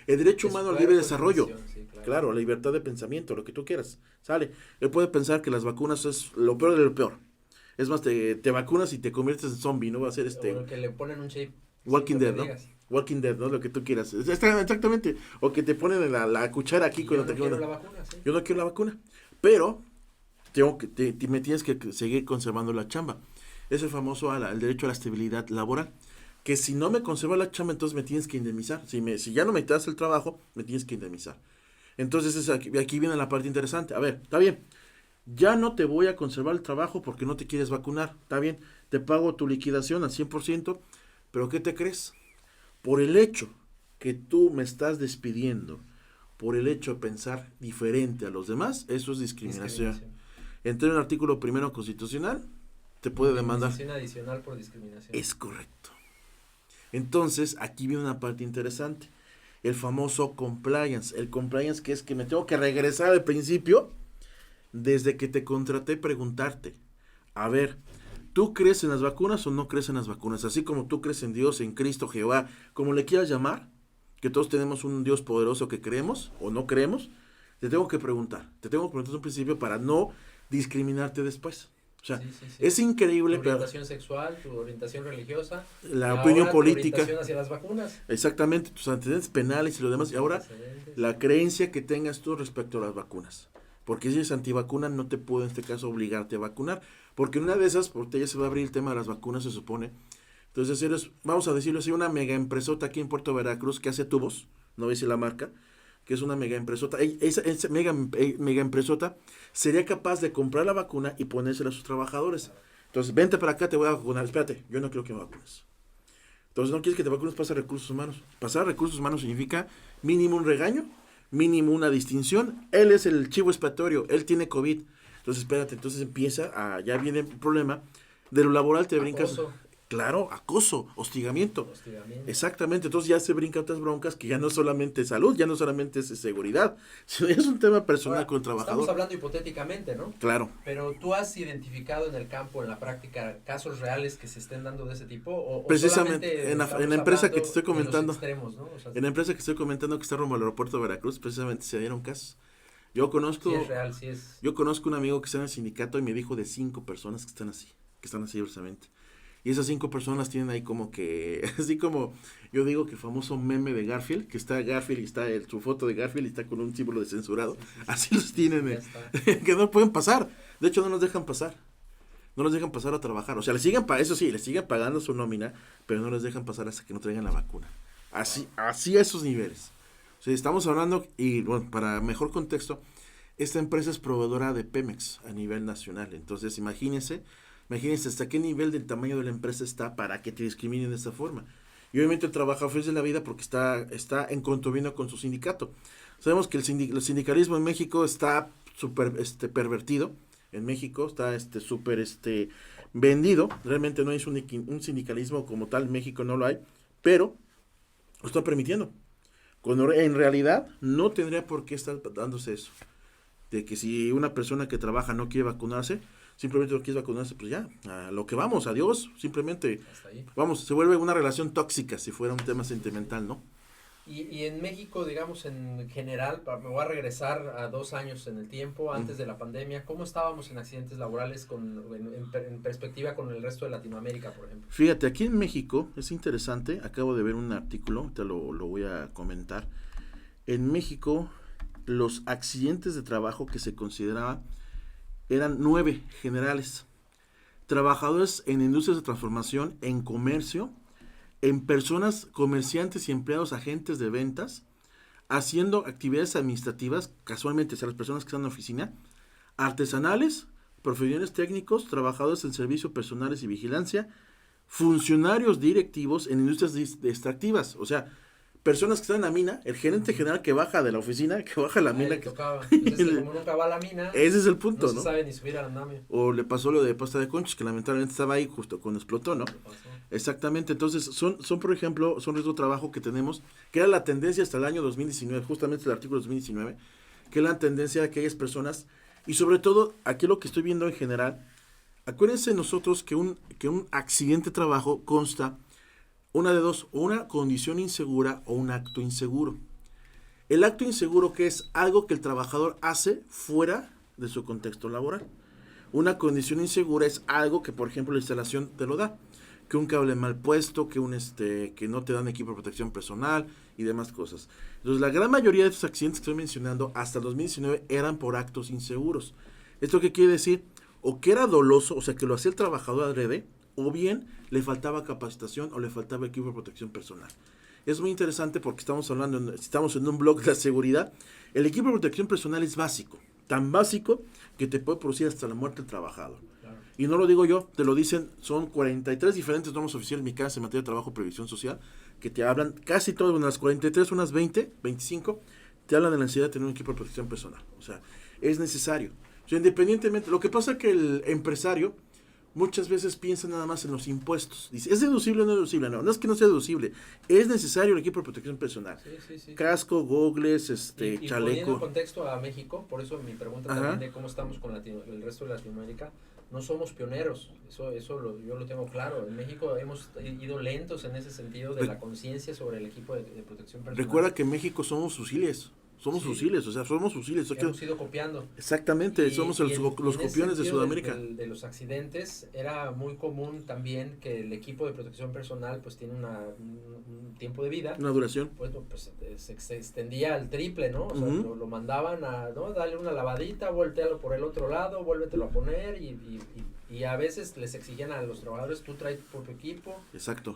el derecho humano al libre desarrollo. Sí, claro, la libertad de pensamiento, lo que tú quieras. Sale. Él puede pensar que las vacunas es lo peor de lo peor. Es más, te vacunas y te conviertes en zombie, ¿no? Va a ser O que le ponen un chip. Walking Dead, ¿no? Walking Dead, ¿no? Lo que tú quieras. Exactamente. O que te ponen la cuchara aquí cuando te quiero la vacuna, sí. Yo no quiero la vacuna. Pero me tienes que seguir conservando la chamba. Es el famoso el derecho a la estabilidad laboral, que si no me conserva la chamba, entonces me tienes que indemnizar. Si ya no me das el trabajo, me tienes que indemnizar. Entonces aquí viene la parte interesante. A ver, está bien, ya no te voy a conservar el trabajo porque no te quieres vacunar. Está bien, te pago tu liquidación al 100%, pero ¿qué te crees? Por el hecho que tú me estás despidiendo, por el hecho de pensar diferente a los demás, eso es discriminación. Entonces, el artículo 1 constitucional te puede demandar. Adicional por discriminación. Es correcto. Entonces, aquí viene una parte interesante. El famoso compliance. El compliance que es que me tengo que regresar al principio, desde que te contraté, preguntarte, a ver, ¿tú crees en las vacunas o no crees en las vacunas? Así como tú crees en Dios, en Cristo, Jehová, como le quieras llamar, que todos tenemos un Dios poderoso que creemos o no creemos, te tengo que preguntar desde un principio para no discriminarte después. O sea, sí. Es increíble. Tu orientación sexual, tu orientación religiosa, la opinión política, tu orientación hacia las vacunas. Exactamente, tus antecedentes penales y lo demás. Y ahora, la creencia que tengas tú respecto a las vacunas. Porque si eres antivacuna, no te puedo en este caso obligarte a vacunar. Porque en una de esas, porque ya se va a abrir el tema de las vacunas, se supone. Entonces eres, vamos a decirlo así, una mega empresota aquí en Puerto Veracruz que hace tubos, no voy a decir la marca, que es una mega empresota. Esa mega empresota sería capaz de comprar la vacuna y ponérsela a sus trabajadores. Entonces, vente para acá, te voy a vacunar. Espérate, yo no quiero que me vacunes. Entonces, no quieres que te vacunes, pasa a recursos humanos. Pasar a recursos humanos significa mínimo un regaño, mínimo una distinción. Él es el chivo expiatorio, él tiene COVID. Entonces, espérate, entonces ya viene el problema. De lo laboral te brincas. Claro, acoso, hostigamiento. Exactamente, entonces ya se brincan otras broncas que ya no solamente es salud, ya no solamente es seguridad, sino es un tema personal con el trabajador. Estamos hablando hipotéticamente, ¿no? Claro. Pero ¿tú has identificado en el campo, en la práctica, casos reales que se estén dando de ese tipo? ¿O precisamente en la empresa que te estoy comentando, extremos, ¿no? O sea, en la empresa que estoy comentando que está rumbo al aeropuerto de Veracruz, precisamente se dieron casos. Yo conozco, sí es real, sí es. Yo conozco un amigo que está en el sindicato y me dijo de 5 personas que están así precisamente. Y esas 5 personas tienen ahí como que, así como yo digo que el famoso meme de Garfield, que está Garfield y está su foto de Garfield y está con un símbolo de censurado, sí. Así los tienen, que no pueden pasar. De hecho, no nos dejan pasar. No los dejan pasar a trabajar. O sea, les siguen pagando su nómina, pero no les dejan pasar hasta que no traigan la vacuna. Así a esos niveles. O sea, estamos hablando, y bueno, para mejor contexto, esta empresa es proveedora de Pemex a nivel nacional. Entonces, imagínense hasta qué nivel del tamaño de la empresa está para que te discriminen de esa forma. Y obviamente el trabajador feliz de la vida porque está en contubernio con su sindicato. Sabemos que el sindicalismo en México está súper pervertido. En México está súper vendido. Realmente no es un sindicalismo como tal, en México no lo hay, pero lo está permitiendo. Cuando en realidad no tendría por qué estar dándose eso. De que si una persona que trabaja no quiere vacunarse, simplemente no quieres vacunarse, pues ya, a lo que vamos, adiós, simplemente, vamos, se vuelve una relación tóxica si fuera un tema sentimental, ¿no? Y en México, digamos, en general, me voy a regresar a 2 años en el tiempo, antes de la pandemia, ¿cómo estábamos en accidentes laborales en perspectiva con el resto de Latinoamérica, por ejemplo? Fíjate, aquí en México, es interesante, acabo de ver un artículo, te lo voy a comentar. En México, los accidentes de trabajo que se consideraban eran 9 generales. Trabajadores en industrias de transformación, en comercio, en personas, comerciantes y empleados, agentes de ventas, haciendo actividades administrativas, casualmente, o sea, las personas que están en la oficina, artesanales, profesionales técnicos, trabajadores en servicio personales y vigilancia, funcionarios directivos en industrias extractivas, o sea, personas que están en la mina, el gerente general que baja de la oficina, que baja a la mina. Entonces, como nunca va a la mina, ese es el punto, ¿no? No se sabe ni subir al andamio. O le pasó lo de pasta de conchos, que lamentablemente estaba ahí justo cuando explotó, ¿no? Exactamente, entonces son por ejemplo, son riesgos de trabajo que tenemos, que era la tendencia hasta el año 2019, justamente el artículo 2019, que es la tendencia de aquellas personas, y sobre todo, aquí lo que estoy viendo en general, acuérdense nosotros que un accidente de trabajo consta una de dos, una condición insegura o un acto inseguro. El acto inseguro, que es algo que el trabajador hace fuera de su contexto laboral. Una condición insegura es algo que, por ejemplo, la instalación te lo da. Que un cable mal puesto, que que no te dan equipo de protección personal y demás cosas. Entonces, la gran mayoría de estos accidentes que estoy mencionando hasta el 2019 eran por actos inseguros. ¿Esto qué quiere decir? O que era doloso, o sea, que lo hacía el trabajador adrede, o bien le faltaba capacitación o le faltaba equipo de protección personal. Es muy interesante porque estamos en un blog de la seguridad. El equipo de protección personal es básico, tan básico que te puede producir hasta la muerte del trabajador. Claro. Y no lo digo yo, te lo dicen, son 43 diferentes normas oficiales mexicanas en materia de trabajo y previsión social, que te hablan, casi todas, unas 43, unas 20, 25, te hablan de la necesidad de tener un equipo de protección personal. O sea, es necesario. O sea, independientemente, lo que pasa es que el empresario muchas veces piensa nada más en los impuestos. Dice, ¿es deducible o no deducible? No, no es que no sea deducible. Es necesario el equipo de protección personal. Sí. Casco, gogles, y chaleco. poniendo en contexto a México, por eso mi pregunta también de cómo estamos con el resto de Latinoamérica, no somos pioneros, yo lo tengo claro. En México hemos ido lentos en ese sentido de la conciencia sobre el equipo de protección personal. Recuerda que en México somos fusiles. Somos fusiles. Hemos ido copiando. Exactamente, somos los copiones de Sudamérica. De los accidentes, era muy común también que el equipo de protección personal pues tiene un tiempo de vida. Una duración. Pues se extendía al triple, ¿no? O sea, lo mandaban a, ¿no? Dale una lavadita, voltealo por el otro lado, vuélvetelo a poner y a veces les exigían a los trabajadores, tú traes tu propio equipo. Exacto.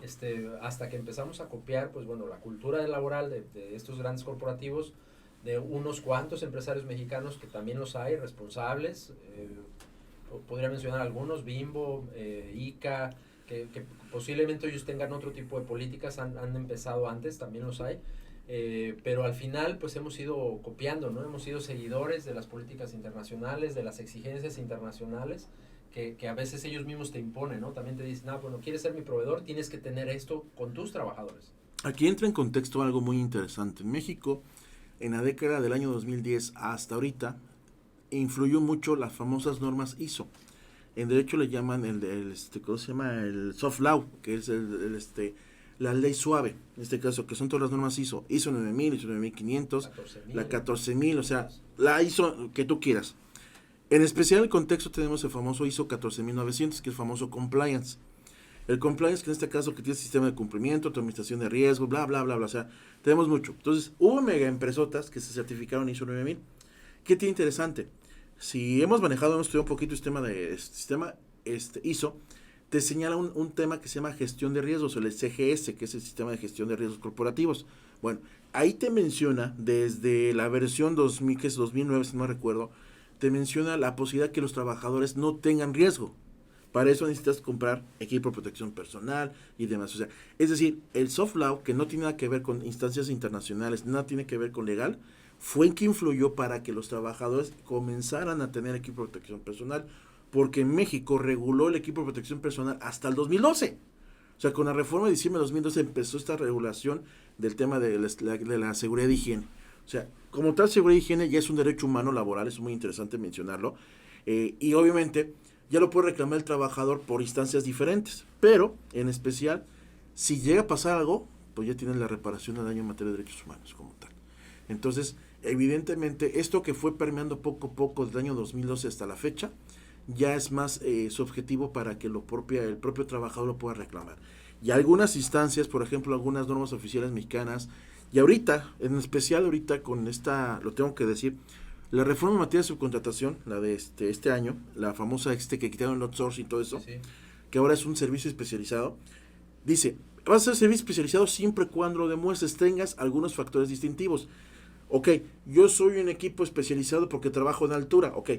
Hasta que empezamos a copiar, pues bueno, la cultura laboral de estos grandes corporativos, de unos cuantos empresarios mexicanos que también los hay, responsables, podría mencionar algunos, Bimbo, ICA, que posiblemente ellos tengan otro tipo de políticas, han empezado antes, también los hay, pero al final pues hemos ido copiando, ¿no? Hemos sido seguidores de las políticas internacionales, de las exigencias internacionales, que a veces ellos mismos te imponen, ¿no? También te dicen, bueno, quieres ser mi proveedor, tienes que tener esto con tus trabajadores. Aquí entra en contexto algo muy interesante. En México, en la década del año 2010 hasta ahorita, influyó mucho las famosas normas ISO. En derecho le llaman ¿cómo se llama? El soft law, que es la ley suave, en este caso, que son todas las normas ISO 9000, ISO 9500, 14,000, la 14000, o sea, la ISO que tú quieras. En especial en el contexto tenemos el famoso ISO 14900, que es el famoso compliance. El compliance, que en este caso que tiene sistema de cumplimiento, administración de riesgo, bla, bla, bla, bla, o sea, tenemos mucho. Entonces, hubo mega empresotas que se certificaron ISO 9000. ¿Qué tiene interesante? Si hemos estudiado un poquito el sistema ISO, te señala un tema que se llama gestión de riesgos, o el CGS, que es el sistema de gestión de riesgos corporativos. Bueno, ahí te menciona, desde la versión 2000, que es 2009, si no recuerdo, te menciona la posibilidad que los trabajadores no tengan riesgo. Para eso necesitas comprar equipo de protección personal y demás. O sea, es decir, el soft law, que no tiene nada que ver con instancias internacionales, nada tiene que ver con legal, fue el que influyó para que los trabajadores comenzaran a tener equipo de protección personal, porque México reguló el equipo de protección personal hasta el 2012. O sea, con la reforma de diciembre de 2012 empezó esta regulación del tema de la seguridad de higiene. O sea, como tal, seguridad de higiene ya es un derecho humano laboral, es muy interesante mencionarlo. Y obviamente ya lo puede reclamar el trabajador por instancias diferentes, pero en especial, si llega a pasar algo, pues ya tienen la reparación de daño en materia de derechos humanos como tal. Entonces, evidentemente, esto que fue permeando poco a poco desde el año 2012 hasta la fecha, ya es más subjetivo para que el propio trabajador lo pueda reclamar. Y algunas instancias, por ejemplo, algunas normas oficiales mexicanas, y ahorita, en especial ahorita con esta, lo tengo que decir, la reforma en materia de subcontratación, la de este año, la famosa que quitaron el outsourcing y todo eso, sí, que ahora es un servicio especializado, dice, vas a ser servicio especializado siempre y cuando lo demuestres, tengas algunos factores distintivos. Ok, yo soy un equipo especializado porque trabajo en altura. Ok,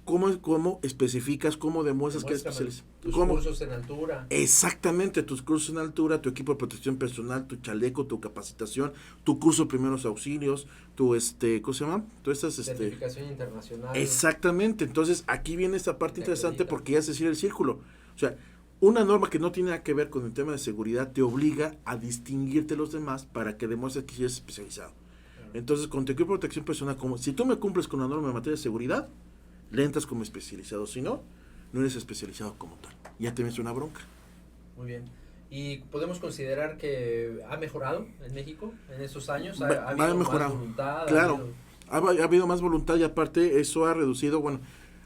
¿cómo especificas, cómo demuestras que eres especializado? Tus cursos en altura. Exactamente, tus cursos en altura, tu equipo de protección personal, tu chaleco, tu capacitación, tu curso de primeros auxilios, tu ¿cómo se llama? Certificación internacional. Exactamente, entonces aquí viene esta parte interesante porque ya se cierra el círculo. O sea, una norma que no tiene nada que ver con el tema de seguridad te obliga a distinguirte de los demás para que demuestres que eres especializado. Entonces, con tu equipo de protección personal, como si tú me cumples con la norma en materia de seguridad, le entras como especializado. Si no, no eres especializado como tal. Ya te ves una bronca. Muy bien. ¿Y podemos considerar que ha mejorado en México en esos años? ¿Ha habido mejorado. Más voluntad? Claro, ha habido más voluntad y aparte eso ha reducido, bueno,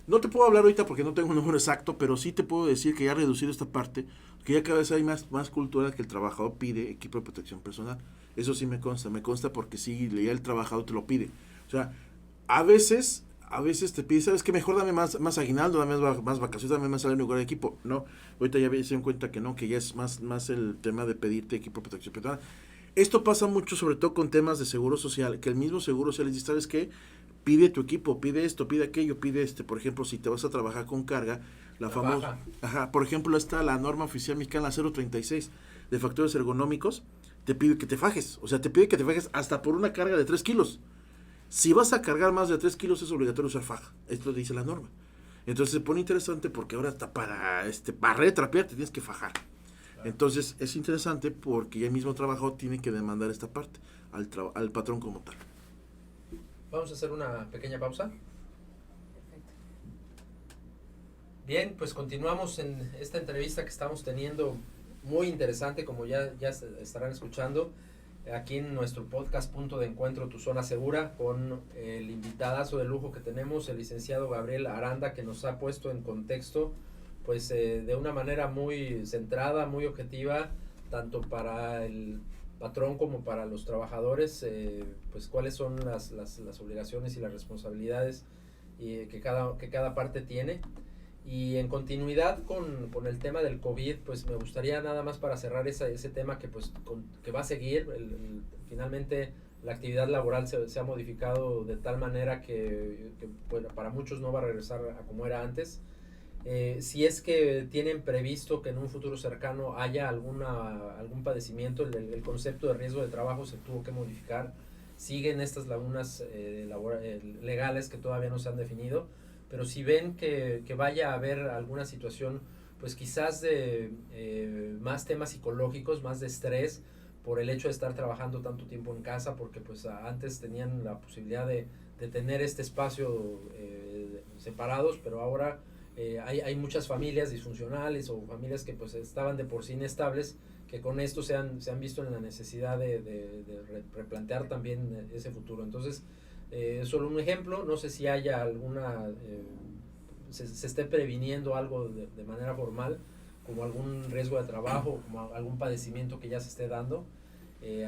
no te puedo hablar ahorita porque no tengo un número exacto, pero sí te puedo decir que ya ha reducido esta parte, que ya cada vez hay más cultura que el trabajador pide equipo de protección personal. Eso sí me consta porque sí, ya el trabajador te lo pide. O sea, a veces a veces te pide, ¿sabes qué? Mejor dame más aguinaldo, dame más vacaciones, dame más salario de equipo. No, ahorita ya se dan cuenta que no, que ya es más el tema de pedirte equipo de protección personal. Esto pasa mucho, sobre todo con temas de seguro social, que el mismo seguro social les dice, ¿sabes qué? Pide tu equipo, pide esto, pide aquello, pide por ejemplo, si te vas a trabajar con carga, la famosa, por ejemplo, está la norma oficial mexicana 036 de factores ergonómicos, te pide que te fajes, o sea, te pide que te fajes hasta por una carga de 3 kilos. Si vas a cargar más de 3 kilos es obligatorio usar faja, esto dice la norma. Entonces se pone interesante porque ahora hasta para barrer, trapear, te tienes que fajar. Entonces es interesante porque ya el mismo trabajador tiene que demandar esta parte al patrón como tal. Vamos a hacer una pequeña pausa. Perfecto. Bien, pues continuamos en esta entrevista que estamos teniendo, muy interesante, como ya estarán escuchando, aquí en nuestro podcast Punto de Encuentro, Tu Zona Segura, con el invitadazo de lujo que tenemos, el licenciado Gabriel Aranda, que nos ha puesto en contexto pues de una manera muy centrada, muy objetiva, tanto para el patrón como para los trabajadores, pues cuáles son las obligaciones y las responsabilidades que cada parte tiene. Y en continuidad con el tema del COVID, pues me gustaría nada más para cerrar ese tema que que va a seguir. Finalmente la actividad laboral se ha modificado de tal manera que bueno, para muchos no va a regresar a como era antes. Si es que tienen previsto que en un futuro cercano haya algún padecimiento, el concepto de riesgo de trabajo se tuvo que modificar. Siguen estas lagunas legales que todavía no se han definido, pero si ven que vaya a haber alguna situación, pues quizás de más temas psicológicos, más de estrés, por el hecho de estar trabajando tanto tiempo en casa, porque pues antes tenían la posibilidad de tener este espacio separados, pero ahora hay muchas familias disfuncionales o familias que pues estaban de por sí inestables, que con esto se han visto en la necesidad de replantear también ese futuro. Entonces, solo un ejemplo, no sé si haya se esté previniendo algo de manera formal, como algún riesgo de trabajo, como algún padecimiento que ya se esté dando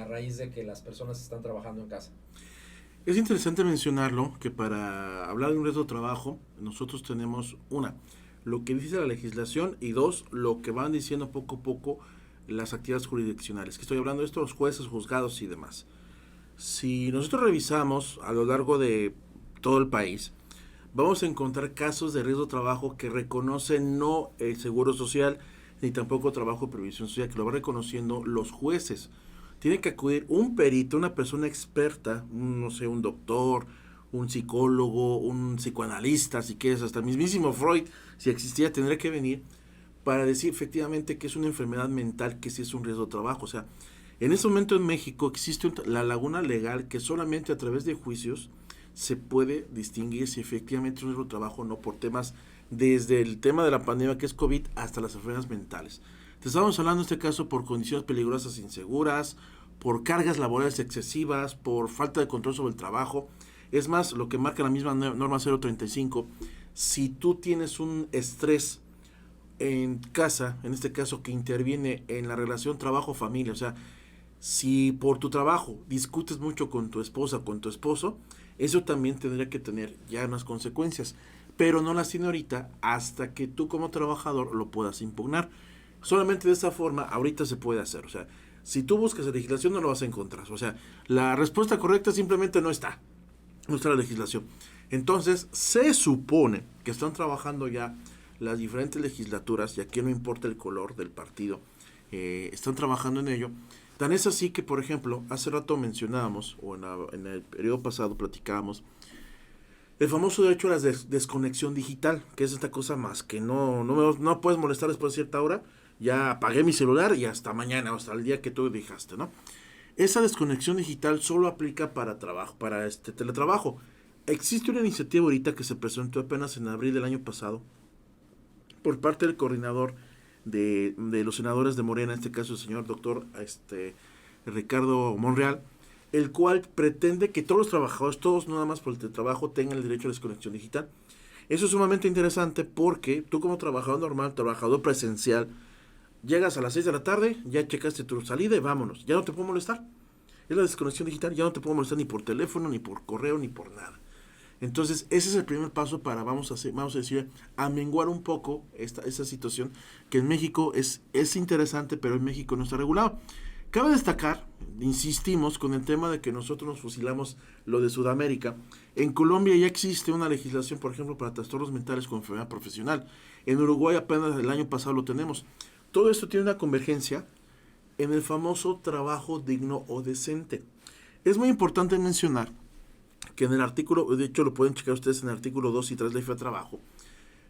a raíz de que las personas están trabajando en casa. Es interesante mencionarlo, que para hablar de un riesgo de trabajo, nosotros tenemos lo que dice la legislación, y dos, lo que van diciendo poco a poco las actividades jurisdiccionales, que estoy hablando de esto, los jueces, juzgados y demás. Si nosotros revisamos a lo largo de todo el país, vamos a encontrar casos de riesgo de trabajo que reconocen no el Seguro Social, ni tampoco trabajo de previsión social, que lo van reconociendo los jueces. Tiene que acudir un perito, una persona experta, no sé, un doctor, un psicólogo, un psicoanalista, si quieres, hasta el mismísimo Freud, si existía, tendría que venir para decir efectivamente que es una enfermedad mental, que sí es un riesgo de trabajo. O sea, en este momento en México existe la laguna legal que solamente a través de juicios se puede distinguir si efectivamente es un riesgo de trabajo o no, por temas, desde el tema de la pandemia que es COVID hasta las enfermedades mentales. Te estamos hablando en este caso por condiciones peligrosas e inseguras, por cargas laborales excesivas, por falta de control sobre el trabajo. Es más, lo que marca la misma norma 035, si tú tienes un estrés en casa, en este caso que interviene en la relación trabajo-familia, o sea, si por tu trabajo discutes mucho con tu esposa o con tu esposo, eso también tendría que tener ya unas consecuencias, pero no las tiene ahorita hasta que tú como trabajador lo puedas impugnar. Solamente de esa forma ahorita se puede hacer. O sea, si tú buscas la legislación no lo vas a encontrar. O sea, la respuesta correcta simplemente no está la legislación. Entonces, se supone que están trabajando ya las diferentes legislaturas, y aquí no importa el color del partido, están trabajando en ello. Tan es así que, por ejemplo, hace rato mencionábamos, o en el periodo pasado platicábamos, el famoso derecho a la desconexión digital, que es esta cosa más que no puedes molestar después de cierta hora. Ya apagué mi celular y hasta mañana o hasta el día que tú dejaste, ¿no? Esa desconexión digital solo aplica para teletrabajo. Existe una iniciativa ahorita que se presentó apenas en abril del año pasado por parte del coordinador de los senadores de Morena, en este caso el señor doctor Ricardo Monreal, el cual pretende que todos los trabajadores, todos nada más por el teletrabajo, tengan el derecho a la desconexión digital. Eso es sumamente interesante porque tú como trabajador normal, trabajador presencial, llegas a las 6 de la tarde, ya checaste tu salida y vámonos. Ya no te puedo molestar. Es la desconexión digital, ya no te puedo molestar ni por teléfono, ni por correo, ni por nada. Entonces, ese es el primer paso para, vamos a decir, amenguar un poco esa situación, que en México es interesante, pero en México no está regulado. Cabe destacar, insistimos con el tema de que nosotros nos fusilamos lo de Sudamérica. En Colombia ya existe una legislación, por ejemplo, para trastornos mentales con enfermedad profesional. En Uruguay apenas el año pasado lo tenemos. Todo esto tiene una convergencia en el famoso trabajo digno o decente. Es muy importante mencionar que en el artículo, de hecho lo pueden checar ustedes en el artículo 2 y 3 de la Ley de Trabajo,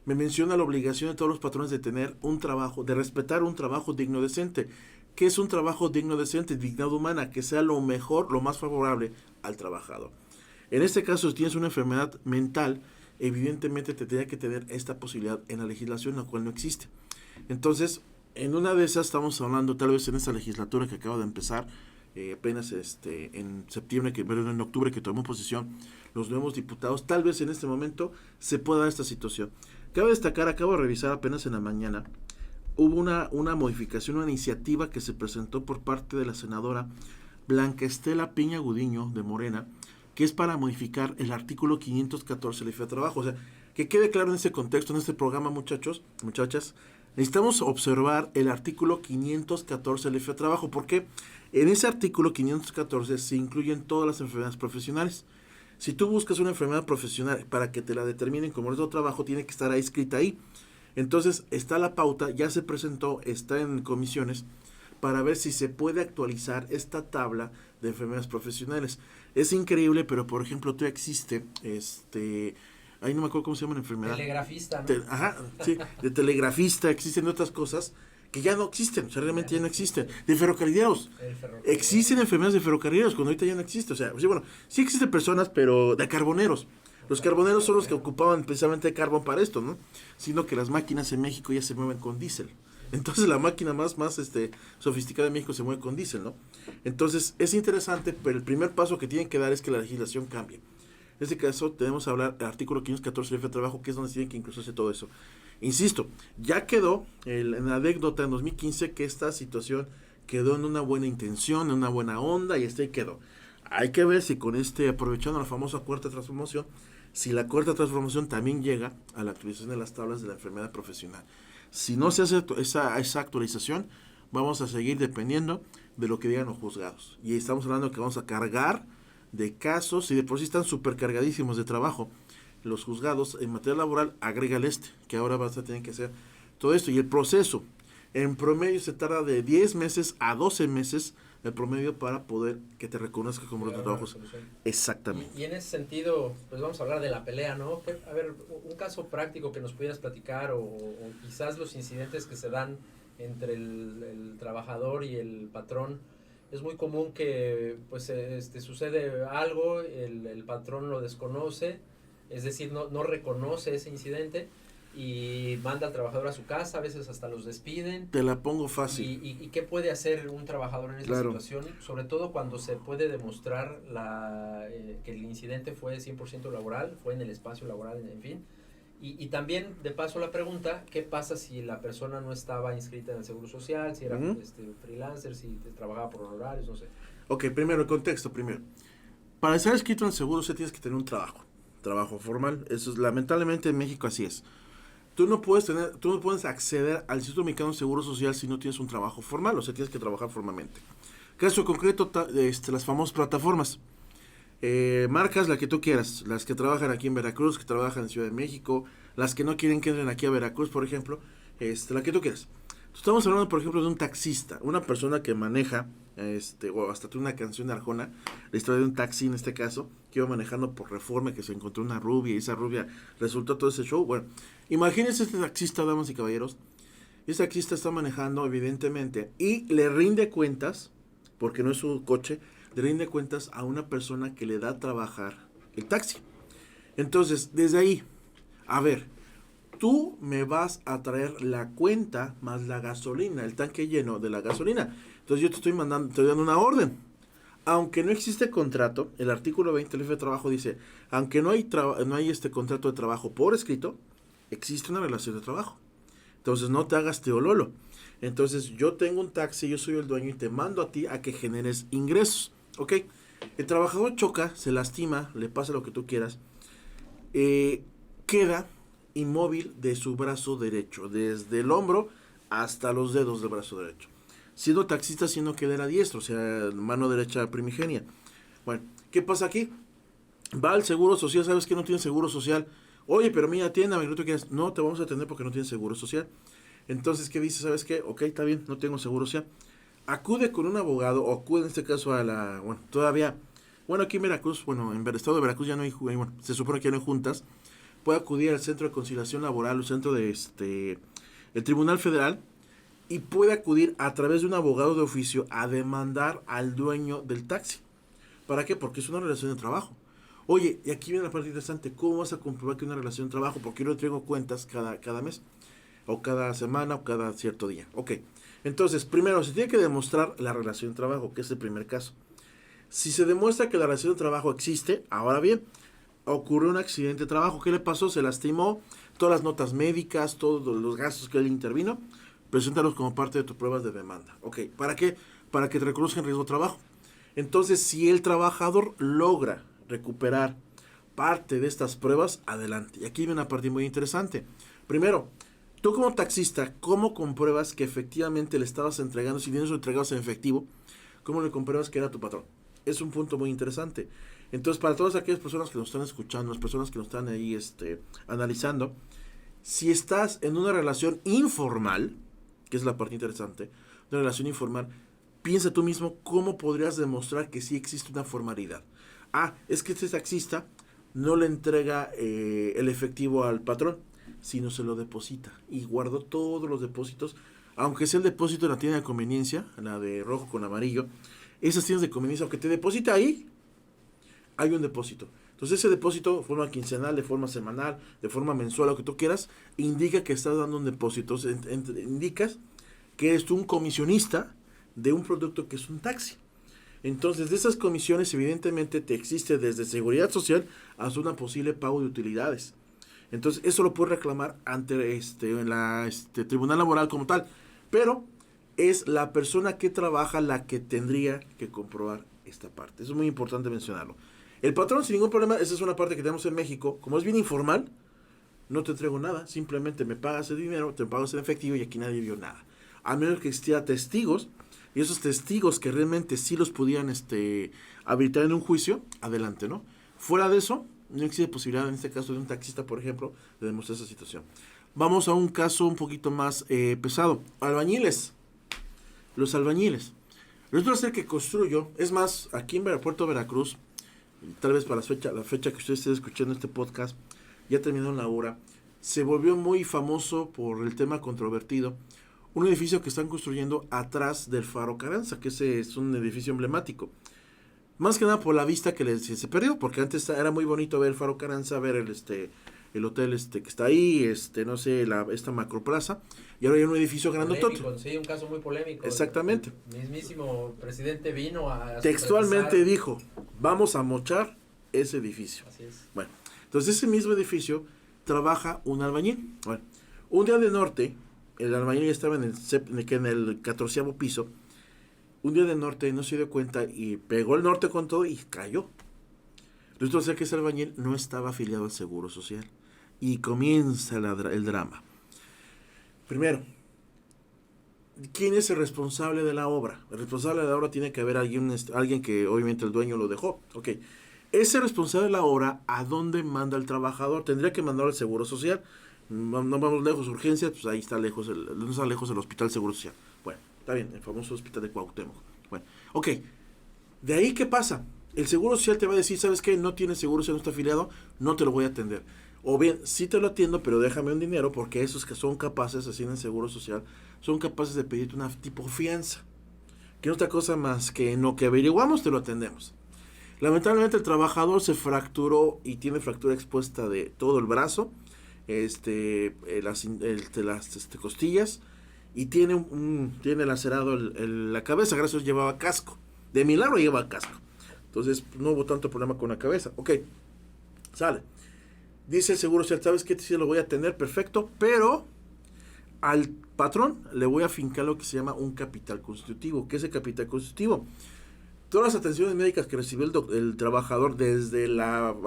me menciona la obligación de todos los patrones de tener un trabajo, de respetar un trabajo digno decente. ¿Qué es un trabajo digno decente? Dignidad humana, que sea lo mejor, lo más favorable al trabajador. En este caso, si tienes una enfermedad mental, evidentemente te tendría que tener esta posibilidad en la legislación, la cual no existe. Entonces, en una de esas estamos hablando, tal vez en esta legislatura que acaba de empezar, apenas en septiembre, en octubre que tomó posesión los nuevos diputados, tal vez en este momento se pueda dar esta situación. Cabe destacar, acabo de revisar apenas en la mañana, hubo una modificación, una iniciativa que se presentó por parte de la senadora Blanca Estela Piña Gudiño de Morena, que es para modificar el artículo 514 de la Ley de Trabajo. O sea, que quede claro en este contexto, en este programa, muchachos, muchachas, necesitamos observar el artículo 514 de la Ley de Trabajo, porque en ese artículo 514 se incluyen todas las enfermedades profesionales. Si tú buscas una enfermedad profesional para que te la determinen como riesgo de trabajo, tiene que estar ahí escrita ahí. Entonces está la pauta, ya se presentó, está en comisiones, para ver si se puede actualizar esta tabla de enfermedades profesionales. Es increíble, pero por ejemplo, todavía existe, ahí no me acuerdo cómo se llama la enfermedad. Telegrafista, ¿no? Sí, de telegrafista, existen otras cosas que ya no existen, o sea, realmente ya no existen. De ferrocarrileros. Existen enfermedades de ferrocarrileros, cuando ahorita ya no existe. O sea, sí, bueno, sí existen personas, pero de carboneros. Los carboneros son los que ocupaban precisamente carbón para esto, ¿no? Sino que las máquinas en México ya se mueven con diésel. Entonces la máquina más sofisticada de México se mueve con diésel, ¿no? Entonces es interesante, pero el primer paso que tienen que dar es que la legislación cambie. En este caso tenemos que hablar del artículo 514 de la Ley de Trabajo, que es donde se tiene que incluirse todo eso. Insisto, ya quedó en la anécdota en 2015 que esta situación quedó en una buena intención, en una buena onda, y ahí quedó. Hay que ver si con aprovechando la famosa cuarta transformación, si la cuarta transformación también llega a la actualización de las tablas de la enfermedad profesional. Si no se hace esa actualización, vamos a seguir dependiendo de lo que digan los juzgados. Y estamos hablando que vamos a cargar de casos, y de por sí están súper cargadísimos de trabajo. Los juzgados en materia laboral, agrega que ahora vas a tener que hacer todo esto. Y el proceso, en promedio se tarda de 10 meses a 12 meses el promedio para poder que te reconozca como los trabajos. Exactamente. Y en ese sentido, pues vamos a hablar de la pelea, ¿no? A ver, un caso práctico que nos pudieras platicar o quizás los incidentes que se dan entre el trabajador y el patrón. Es muy común que pues sucede algo, el patrón lo desconoce, es decir, no reconoce ese incidente y manda al trabajador a su casa, a veces hasta los despiden. Te la pongo fácil. ¿Y qué puede hacer un trabajador en esta situación? Sobre todo cuando se puede demostrar que el incidente fue 100% laboral, fue en el espacio laboral, en fin. Y también, de paso, la pregunta, ¿qué pasa si la persona no estaba inscrita en el Seguro Social, si era freelancer, si trabajaba por honorarios, no sé? Ok, primero, el contexto, primero. Para estar inscrito en el Seguro Social tienes que tener un trabajo formal. Eso es, lamentablemente en México así es. Tú no puedes acceder al Instituto Mexicano de Seguro Social si no tienes un trabajo formal, o sea, tienes que trabajar formalmente. Caso concreto, las famosas plataformas. Marcas la que tú quieras, las que trabajan aquí en Veracruz, que trabajan en Ciudad de México, las que no quieren que entren aquí a Veracruz, por ejemplo, la que tú quieras. Estamos hablando, por ejemplo, de un taxista, una persona que maneja, o hasta tiene una canción de Arjona, la historia de un taxi en este caso, que iba manejando por Reforma, que se encontró una rubia, y esa rubia resultó todo ese show. Bueno, imagínense este taxista, damas y caballeros, este taxista está manejando, evidentemente, y le rinde cuentas, porque no es su coche, le rinde cuentas a una persona que le da a trabajar el taxi. Entonces, desde ahí, a ver, tú me vas a traer la cuenta más la gasolina, el tanque lleno de la gasolina. Entonces yo te estoy dando una orden. Aunque no existe contrato, el artículo 20 del Ley de Trabajo dice, aunque no hay contrato de trabajo por escrito, existe una relación de trabajo. Entonces no te hagas teololo. Entonces yo tengo un taxi, yo soy el dueño y te mando a ti a que generes ingresos. Ok, el trabajador choca, se lastima, le pasa lo que tú quieras. queda inmóvil de su brazo derecho, desde el hombro hasta los dedos del brazo derecho. Siendo taxista, siendo que él era diestro, o sea, mano derecha primigenia. Bueno, ¿qué pasa aquí? Va al seguro social, ¿sabes que no tiene seguro social? Oye, pero mira, atiéndame, no te quieres. No, te vamos a atender porque no tienes seguro social. Entonces, ¿qué dice? ¿Sabes qué? Ok, está bien, no tengo seguro social. Acude con un abogado, o acude en este caso a la, bueno, todavía, bueno, aquí en Veracruz, bueno, en el estado de Veracruz ya no hay, bueno, se supone que ya no hay juntas. Puede acudir al Centro de Conciliación Laboral, el centro de el Tribunal Federal, y puede acudir a través de un abogado de oficio a demandar al dueño del taxi. ¿Para qué? Porque es una relación de trabajo. Oye, y aquí viene la parte interesante, ¿cómo vas a comprobar que es una relación de trabajo? Porque yo le entrego cuentas cada mes, o cada semana, o cada cierto día. Ok, entonces, primero, se tiene que demostrar la relación de trabajo, que es el primer caso. Si se demuestra que la relación de trabajo existe, ahora bien, ocurrió un accidente de trabajo. ¿Qué le pasó? Se lastimó, todas las notas médicas, todos los gastos que él intervino, preséntalos como parte de tus pruebas de demanda. Ok, ¿para qué? Para que te reconozcan riesgo de trabajo. Entonces, si el trabajador logra recuperar parte de estas pruebas, adelante. Y aquí viene una parte muy interesante. Primero, tú como taxista, ¿cómo compruebas que efectivamente le estabas entregando, si tienes lo entregabas en efectivo, cómo le compruebas que era tu patrón? Es un punto muy interesante. Entonces, para todas aquellas personas que nos están escuchando, las personas que nos están ahí analizando, si estás en una relación informal, que es la parte interesante, una relación informal, piensa tú mismo cómo podrías demostrar que sí existe una formalidad. Ah, es que este taxista no le entrega el efectivo al patrón, sino se lo deposita y guardó todos los depósitos, aunque sea el depósito en la tienda de conveniencia, la de rojo con amarillo, esas tiendas de conveniencia, aunque te deposita ahí, hay un depósito. Entonces ese depósito, de forma quincenal, de forma semanal, de forma mensual, lo que tú quieras, indica que estás dando un depósito. Indicas que eres tú un comisionista de un producto que es un taxi. Entonces de esas comisiones evidentemente te existe desde seguridad social hasta una posible pago de utilidades. Entonces eso lo puedes reclamar ante tribunal laboral como tal. Pero es la persona que trabaja la que tendría que comprobar esta parte. Eso es muy importante mencionarlo. El patrón sin ningún problema, esa es una parte que tenemos en México, como es bien informal, no te entrego nada, simplemente me pagas el dinero, te pagas en efectivo y aquí nadie vio nada. A menos que existiera testigos, y esos testigos que realmente sí los pudieran habilitar en un juicio, adelante, ¿no? Fuera de eso, no existe posibilidad en este caso de un taxista, por ejemplo, de demostrar esa situación. Vamos a un caso un poquito más pesado. Albañiles. Los albañiles. Resulta ser que construyo, es más, aquí en Puerto Veracruz, tal vez para la fecha que ustedes estén escuchando este podcast, ya terminaron la obra, se volvió muy famoso por el tema controvertido, un edificio que están construyendo atrás del Faro Carranza, que ese es un edificio emblemático. Más que nada por la vista que se perdió, porque antes era muy bonito ver el Faro Carranza, ver el hotel que está ahí, no sé, esta macroplaza, y ahora hay un edificio grandotote. Sí, un caso muy polémico. Exactamente. El mismísimo presidente vino a textualmente dijo, vamos a mochar ese edificio. Así es. Bueno, entonces ese mismo edificio trabaja un albañil. Bueno, un día de norte, el albañil ya estaba en el 14º piso, un día de norte no se dio cuenta y pegó el norte con todo y cayó. Resulta ser que ese albañil no estaba afiliado al Seguro Social. Y comienza el drama. Primero, ¿quién es el responsable de la obra? El responsable de la obra tiene que haber alguien que obviamente el dueño lo dejó. Ok. Ese responsable de la obra, ¿a dónde manda el trabajador? Tendría que mandar al Seguro Social. No vamos lejos, urgencias, pues ahí está lejos, no está lejos el Hospital Seguro Social. Bueno, está bien, el famoso Hospital de Cuauhtémoc. Bueno, ok. ¿De ahí qué pasa? El Seguro Social te va a decir, ¿sabes qué? No tienes Seguro Social, no está afiliado, no te lo voy a atender. O bien, sí te lo atiendo, pero déjame un dinero, porque esos que son capaces, así en el Seguro Social, son capaces de pedirte una tipo fianza. Que no es otra cosa más que en lo que averiguamos te lo atendemos. Lamentablemente el trabajador se fracturó y tiene fractura expuesta de todo el brazo, las costillas, y tiene lacerado la cabeza. Gracias a Dios llevaba casco. De milagro lleva casco. Entonces no hubo tanto problema con la cabeza. Ok, sale. Dice el Seguro Social, ¿sabes qué? Sí lo voy a tener, perfecto, pero al patrón le voy a fincar lo que se llama un capital constitutivo. ¿Qué es el capital constitutivo? todas las atenciones médicas que recibió el trabajador, desde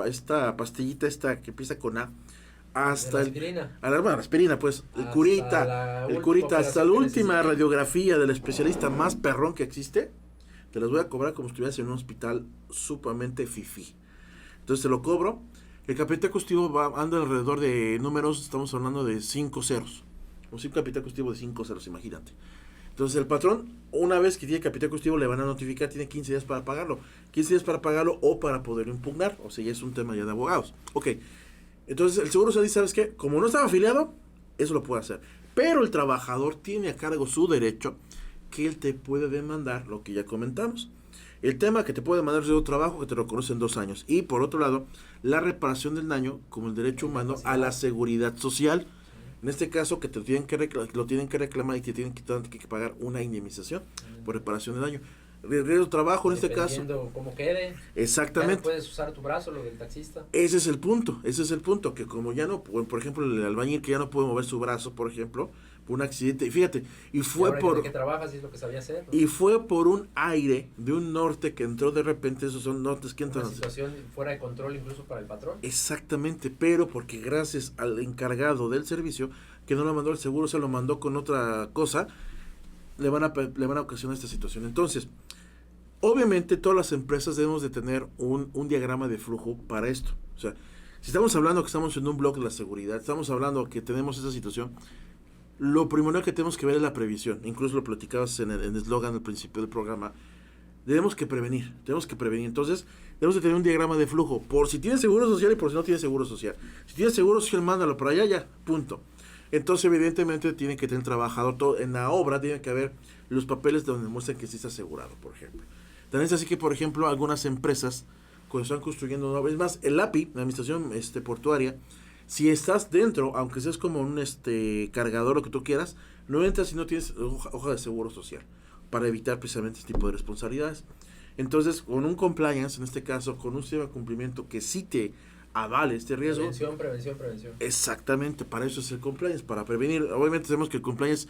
esta pastillita esta que empieza con A, hasta la aspirina. La aspirina, pues, el curita, hasta la última radiografía del especialista más perrón que existe, te las voy a cobrar como si estuvieras en un hospital sumamente fifí. Entonces te lo cobro. El capital constitutivo anda alrededor de números, estamos hablando de 5 ceros. Un capital constitutivo de 5 ceros, imagínate. Entonces el patrón, una vez que tiene capital constitutivo, le van a notificar, tiene 15 días para pagarlo. 15 días para pagarlo o para poder impugnar. O sea, ya es un tema ya de abogados. Ok. Entonces el Seguro Social dice, ¿sabes qué? Como no estaba afiliado, eso lo puede hacer. Pero el trabajador tiene a cargo su derecho, que él te puede demandar, lo que ya comentamos. El tema que te puede demandar es de otro trabajo que te reconoce en 2 años. Y por otro lado, la reparación del daño como el derecho humano a la seguridad social. En este caso, que lo tienen que reclamar y te tienen que pagar una indemnización por reparación de daño. Riesgo de trabajo en este caso. Dependiendo cómo quede. Exactamente. Ya no puedes usar tu brazo, lo del taxista. Ese es el punto, que como ya no, por ejemplo, el albañil que ya no puede mover su brazo, por ejemplo, por un accidente, y fíjate, y fue que trabajas y es lo que sabía hacer, ¿no? Y fue por un aire de un norte que entró de repente, esos son nortes que entran. Una situación fuera de control incluso para el patrón. Exactamente, pero porque gracias al encargado del servicio, que no lo mandó el seguro, se lo mandó con otra cosa, le van a ocasionar esta situación. Entonces, obviamente todas las empresas debemos de tener un diagrama de flujo para esto. O sea, si estamos hablando que estamos en un blog de la seguridad, estamos hablando que tenemos esa situación, lo primero que tenemos que ver es la previsión. Incluso lo platicabas en el eslogan al principio del programa. Tenemos que prevenir. Entonces, debemos de tener un diagrama de flujo. Por si tienes seguro social y por si no tienes seguro social. Si tienes seguro social, mándalo para allá, ya, punto. Entonces, evidentemente, tiene que tener trabajador. Todo, en la obra tiene que haber los papeles donde muestran que sí está asegurado, por ejemplo. También es así que, por ejemplo, algunas empresas, cuando están construyendo una obra, es más, el API, la Administración Portuaria, si estás dentro, aunque seas como un cargador, lo que tú quieras, no entras si no tienes hoja de seguro social, para evitar precisamente este tipo de responsabilidades. Entonces, con un compliance, en este caso, con un sistema de cumplimiento que sí te avale este riesgo. Prevención. Exactamente, para eso es el compliance, para prevenir. Obviamente sabemos que el compliance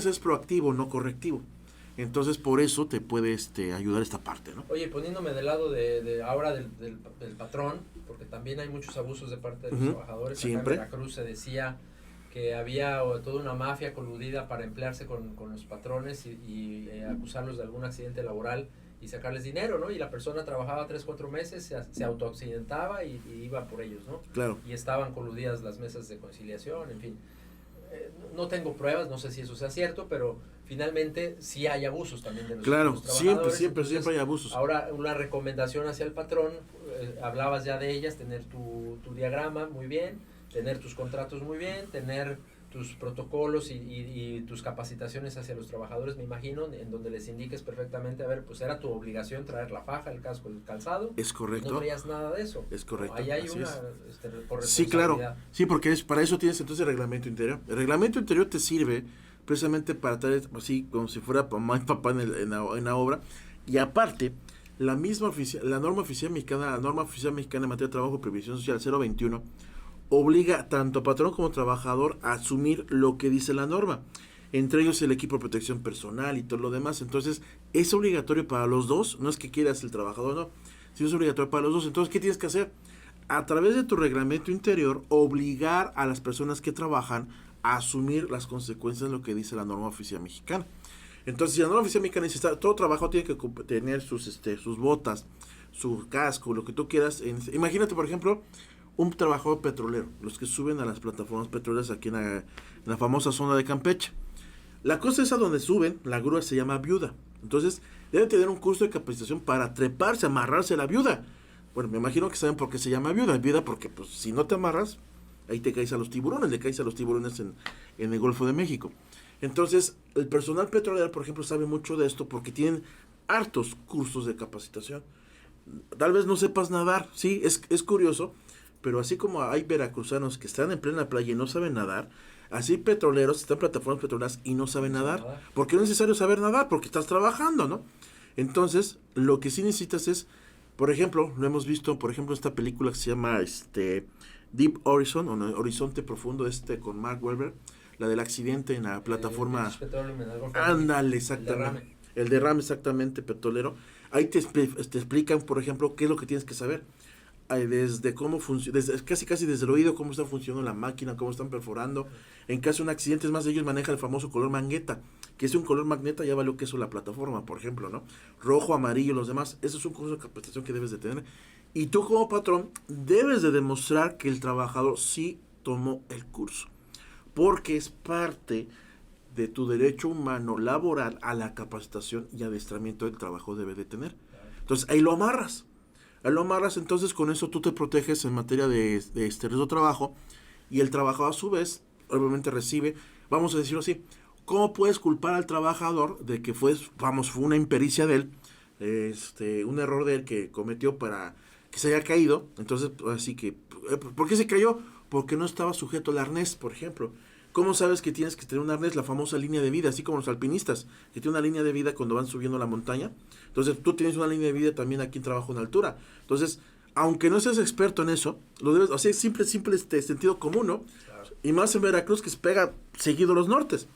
es proactivo, no correctivo. Entonces, por eso te puede ayudar esta parte, ¿no? Oye, poniéndome del lado de ahora del patrón, porque también hay muchos abusos de parte de los trabajadores. Siempre. Acá en Veracruz se decía que había toda una mafia coludida para emplearse con los patrones y acusarlos de algún accidente laboral y sacarles dinero, ¿no? Y la persona trabajaba 3-4 meses, se autoaccidentaba y iba por ellos, ¿no? Claro. Y estaban coludidas las mesas de conciliación, en fin. No tengo pruebas, no sé si eso sea cierto, pero finalmente sí hay abusos también de los trabajadores. Siempre hay abusos. Ahora, una recomendación hacia el patrón, hablabas ya de ellas, tener tu diagrama muy bien, tener tus contratos muy bien, tener tus protocolos y tus capacitaciones hacia los trabajadores, me imagino, en donde les indiques perfectamente, a ver, pues era tu obligación traer la faja, el casco, el calzado. Es correcto. No traías nada de eso. Es correcto. Ahí hay una por sí, claro. Sí, porque para eso tienes entonces el reglamento interior. El reglamento interior te sirve precisamente para traer así como si fuera mamá y papá en la obra. Y aparte, la norma oficial mexicana en materia de trabajo y previsión social 021 obliga tanto patrón como trabajador a asumir lo que dice la norma, entre ellos el equipo de protección personal y todo lo demás. Entonces es obligatorio para los dos, no es que quieras el trabajador, no, sino es obligatorio para los dos. Entonces, ¿qué tienes que hacer? A través de tu reglamento interior, obligar a las personas que trabajan a asumir las consecuencias de lo que dice la norma oficial mexicana. Entonces, si la norma oficial mexicana dice, todo trabajo tiene que tener sus botas, su casco, lo que tú quieras. Imagínate, por ejemplo, un trabajador petrolero, los que suben a las plataformas petroleras aquí en la famosa zona de Campeche. La cosa esa donde suben, la grúa se llama viuda. Entonces, deben tener un curso de capacitación para treparse, amarrarse a la viuda. Bueno, me imagino que saben por qué se llama viuda. Viuda porque, pues, si no te amarras, ahí te caes a los tiburones, le caes a los tiburones en el Golfo de México. Entonces, el personal petrolero, por ejemplo, sabe mucho de esto porque tienen hartos cursos de capacitación. Tal vez no sepas nadar, sí, es curioso, pero así como hay veracruzanos que están en plena playa y no saben nadar, así petroleros están en plataformas petroleras y no saben nadar. Porque no es necesario saber nadar, porque estás trabajando, ¿no? Entonces, lo que sí necesitas es, por ejemplo, lo hemos visto, por ejemplo, esta película que se llama Deep Horizon, o Horizonte Profundo, con Mark Wahlberg, la del accidente en la plataforma. Ándale, exactamente. el derrame exactamente petrolero, ahí te explican, por ejemplo, qué es lo que tienes que saber. Desde cómo funciona, casi desde el oído, cómo está funcionando la máquina, cómo están perforando. En caso de un accidente, es más, ellos manejan el famoso color mangueta, que es un color magneta, ya valió que eso la plataforma, por ejemplo, ¿no? Rojo, amarillo, los demás, eso es un curso de capacitación que debes de tener. Y tú como patrón, debes de demostrar que el trabajador sí tomó el curso, porque es parte de tu derecho humano laboral a la capacitación y adiestramiento del trabajo debe de tener. Entonces, ahí lo amarras. Entonces con eso tú te proteges en materia de riesgo de trabajo, y el trabajador a su vez obviamente recibe, vamos a decirlo así, ¿cómo puedes culpar al trabajador de que fue una impericia de él, un error de él que cometió para que se haya caído? Entonces, así que, ¿por qué se cayó? Porque no estaba sujeto al arnés, por ejemplo. ¿Cómo sabes que tienes que tener un arnés? La famosa línea de vida, así como los alpinistas, que tienen una línea de vida cuando van subiendo la montaña. Entonces, tú tienes una línea de vida también aquí en trabajo en altura. Entonces, aunque no seas experto en eso, lo debes, o sea, es simple sentido común, ¿no? Claro. Y más en Veracruz, que se pega seguido los nortes.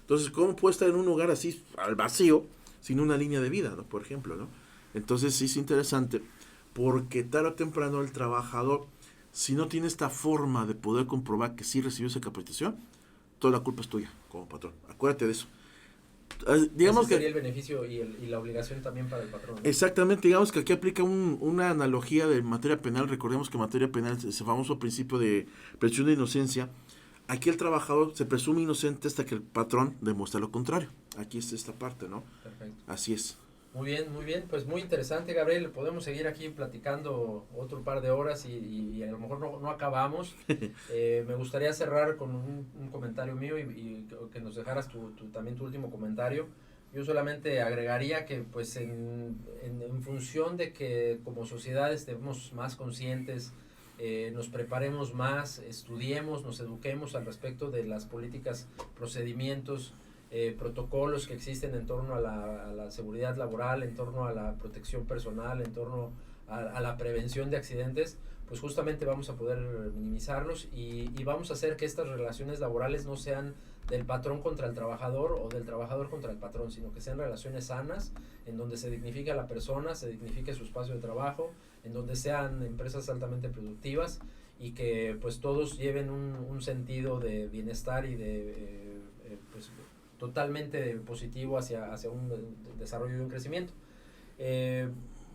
Entonces, ¿cómo puedes estar en un lugar así, al vacío, sin una línea de vida, ¿no? Por ejemplo, ¿no? Entonces, sí es interesante, porque tarde o temprano el trabajador, si no tiene esta forma de poder comprobar que sí recibió esa capacitación, toda la culpa es tuya como patrón. Acuérdate de eso. Digamos que sería el beneficio y la obligación también para el patrón, ¿no? Exactamente, digamos que aquí aplica una analogía de materia penal. Recordemos que en materia penal es ese famoso principio de presunción de inocencia. Aquí el trabajador se presume inocente hasta que el patrón demuestra lo contrario. Aquí es esta parte, ¿no? Perfecto. Así es. Muy bien, pues muy interesante, Gabriel. Podemos seguir aquí platicando otro par de horas y a lo mejor no acabamos. Me gustaría cerrar con un comentario mío y que nos dejaras también tu último comentario. Yo solamente agregaría que pues en función de que como sociedad estemos más conscientes, nos preparemos más, estudiemos, nos eduquemos al respecto de las políticas, procedimientos, protocolos que existen en torno a la seguridad laboral, en torno a la protección personal, en torno a la prevención de accidentes, pues justamente vamos a poder minimizarlos y vamos a hacer que estas relaciones laborales no sean del patrón contra el trabajador o del trabajador contra el patrón, sino que sean relaciones sanas, en donde se dignifique a la persona, se dignifique su espacio de trabajo, en donde sean empresas altamente productivas y que pues todos lleven un sentido de bienestar y de pues totalmente positivo hacia un desarrollo y un crecimiento.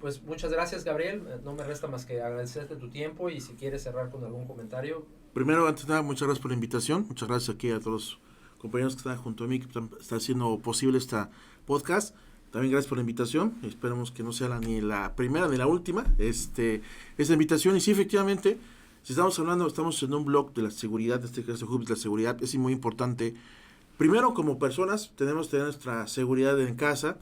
Pues muchas gracias, Gabriel. No me resta más que agradecerte tu tiempo y si quieres cerrar con algún comentario. Primero, antes de nada, muchas gracias por la invitación. Muchas gracias aquí a todos los compañeros que están junto a mí, que están haciendo posible esta podcast. También gracias por la invitación. Esperemos que no sea ni la primera ni la última. Esta invitación, y sí, efectivamente, si estamos en un blog de la seguridad, de la seguridad, es muy importante. Primero, como personas, tenemos que tener nuestra seguridad en casa.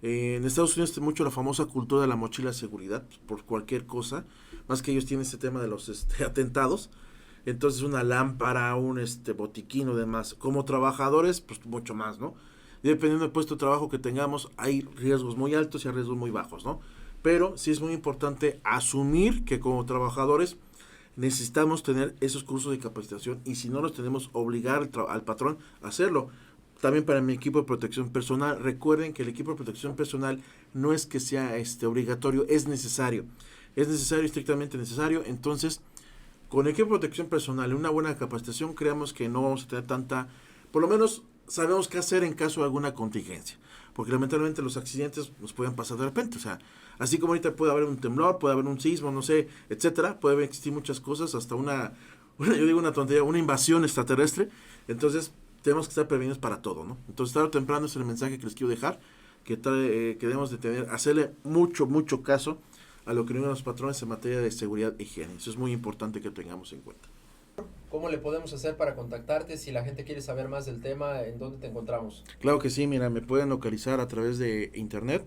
En Estados Unidos está mucho la famosa cultura de la mochila de seguridad, por cualquier cosa, más que ellos tienen este tema de los atentados. Entonces, una lámpara, un botiquín o demás. Como trabajadores, pues mucho más, ¿no? Y dependiendo del puesto de trabajo que tengamos, hay riesgos muy altos y hay riesgos muy bajos, ¿no? Pero sí es muy importante asumir que como trabajadores necesitamos tener esos cursos de capacitación, y si no los tenemos, obligar al patrón a hacerlo. También para mi equipo de protección personal, recuerden que el equipo de protección personal no es que sea obligatorio, es necesario, estrictamente necesario. Entonces, con el equipo de protección personal y una buena capacitación, creamos que no vamos a tener por lo menos sabemos qué hacer en caso de alguna contingencia, porque lamentablemente los accidentes nos pueden pasar de repente. O sea, así como ahorita puede haber un temblor, puede haber un sismo, no sé, etcétera, puede existir muchas cosas, hasta yo digo una tontería, una invasión extraterrestre. Entonces tenemos que estar prevenidos para todo, ¿no? Entonces, tarde o temprano es el mensaje que les quiero dejar, que debemos de hacerle mucho caso a lo que nos digan los patrones en materia de seguridad e higiene. Eso es muy importante que tengamos en cuenta. ¿Cómo le podemos hacer para contactarte? Si la gente quiere saber más del tema, ¿en dónde te encontramos? Claro que sí, mira, me pueden localizar a través de internet.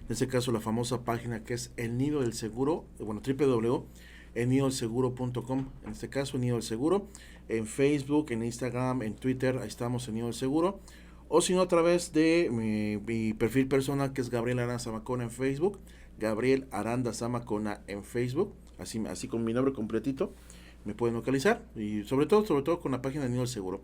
En este caso, la famosa página que es El Nido del Seguro, www.elnidodelseguro.com. En este caso, El Nido del Seguro. En Facebook, en Instagram, en Twitter, ahí estamos, El Nido del Seguro. O si no, a través de mi perfil personal, que es Gabriel Aranda Zamacona en Facebook. Gabriel Aranda Zamacona en Facebook. Así con mi nombre completito. Me pueden localizar, y sobre todo con la página de Nido del Seguro.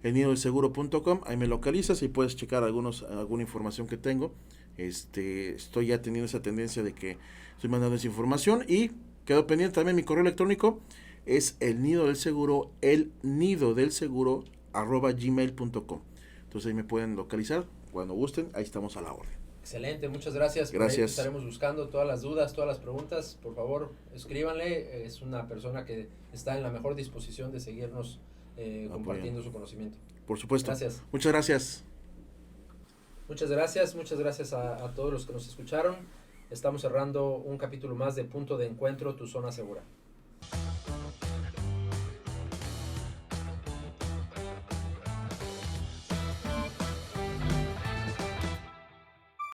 elnidodelseguro.com, ahí me localizas y puedes checar alguna información que tengo. Estoy ya teniendo esa tendencia de que estoy mandando esa información y quedo pendiente también. Mi correo electrónico es elnidodelseguro@gmail.com. Entonces ahí me pueden localizar cuando gusten, ahí estamos a la orden. Excelente, muchas gracias. Gracias. Por ahí estaremos buscando todas las dudas, todas las preguntas. Por favor, escríbanle. Es una persona que está en la mejor disposición de seguirnos compartiendo su conocimiento. Por supuesto. Gracias. Muchas gracias. Muchas gracias a todos los que nos escucharon. Estamos cerrando un capítulo más de Punto de Encuentro, tu zona segura.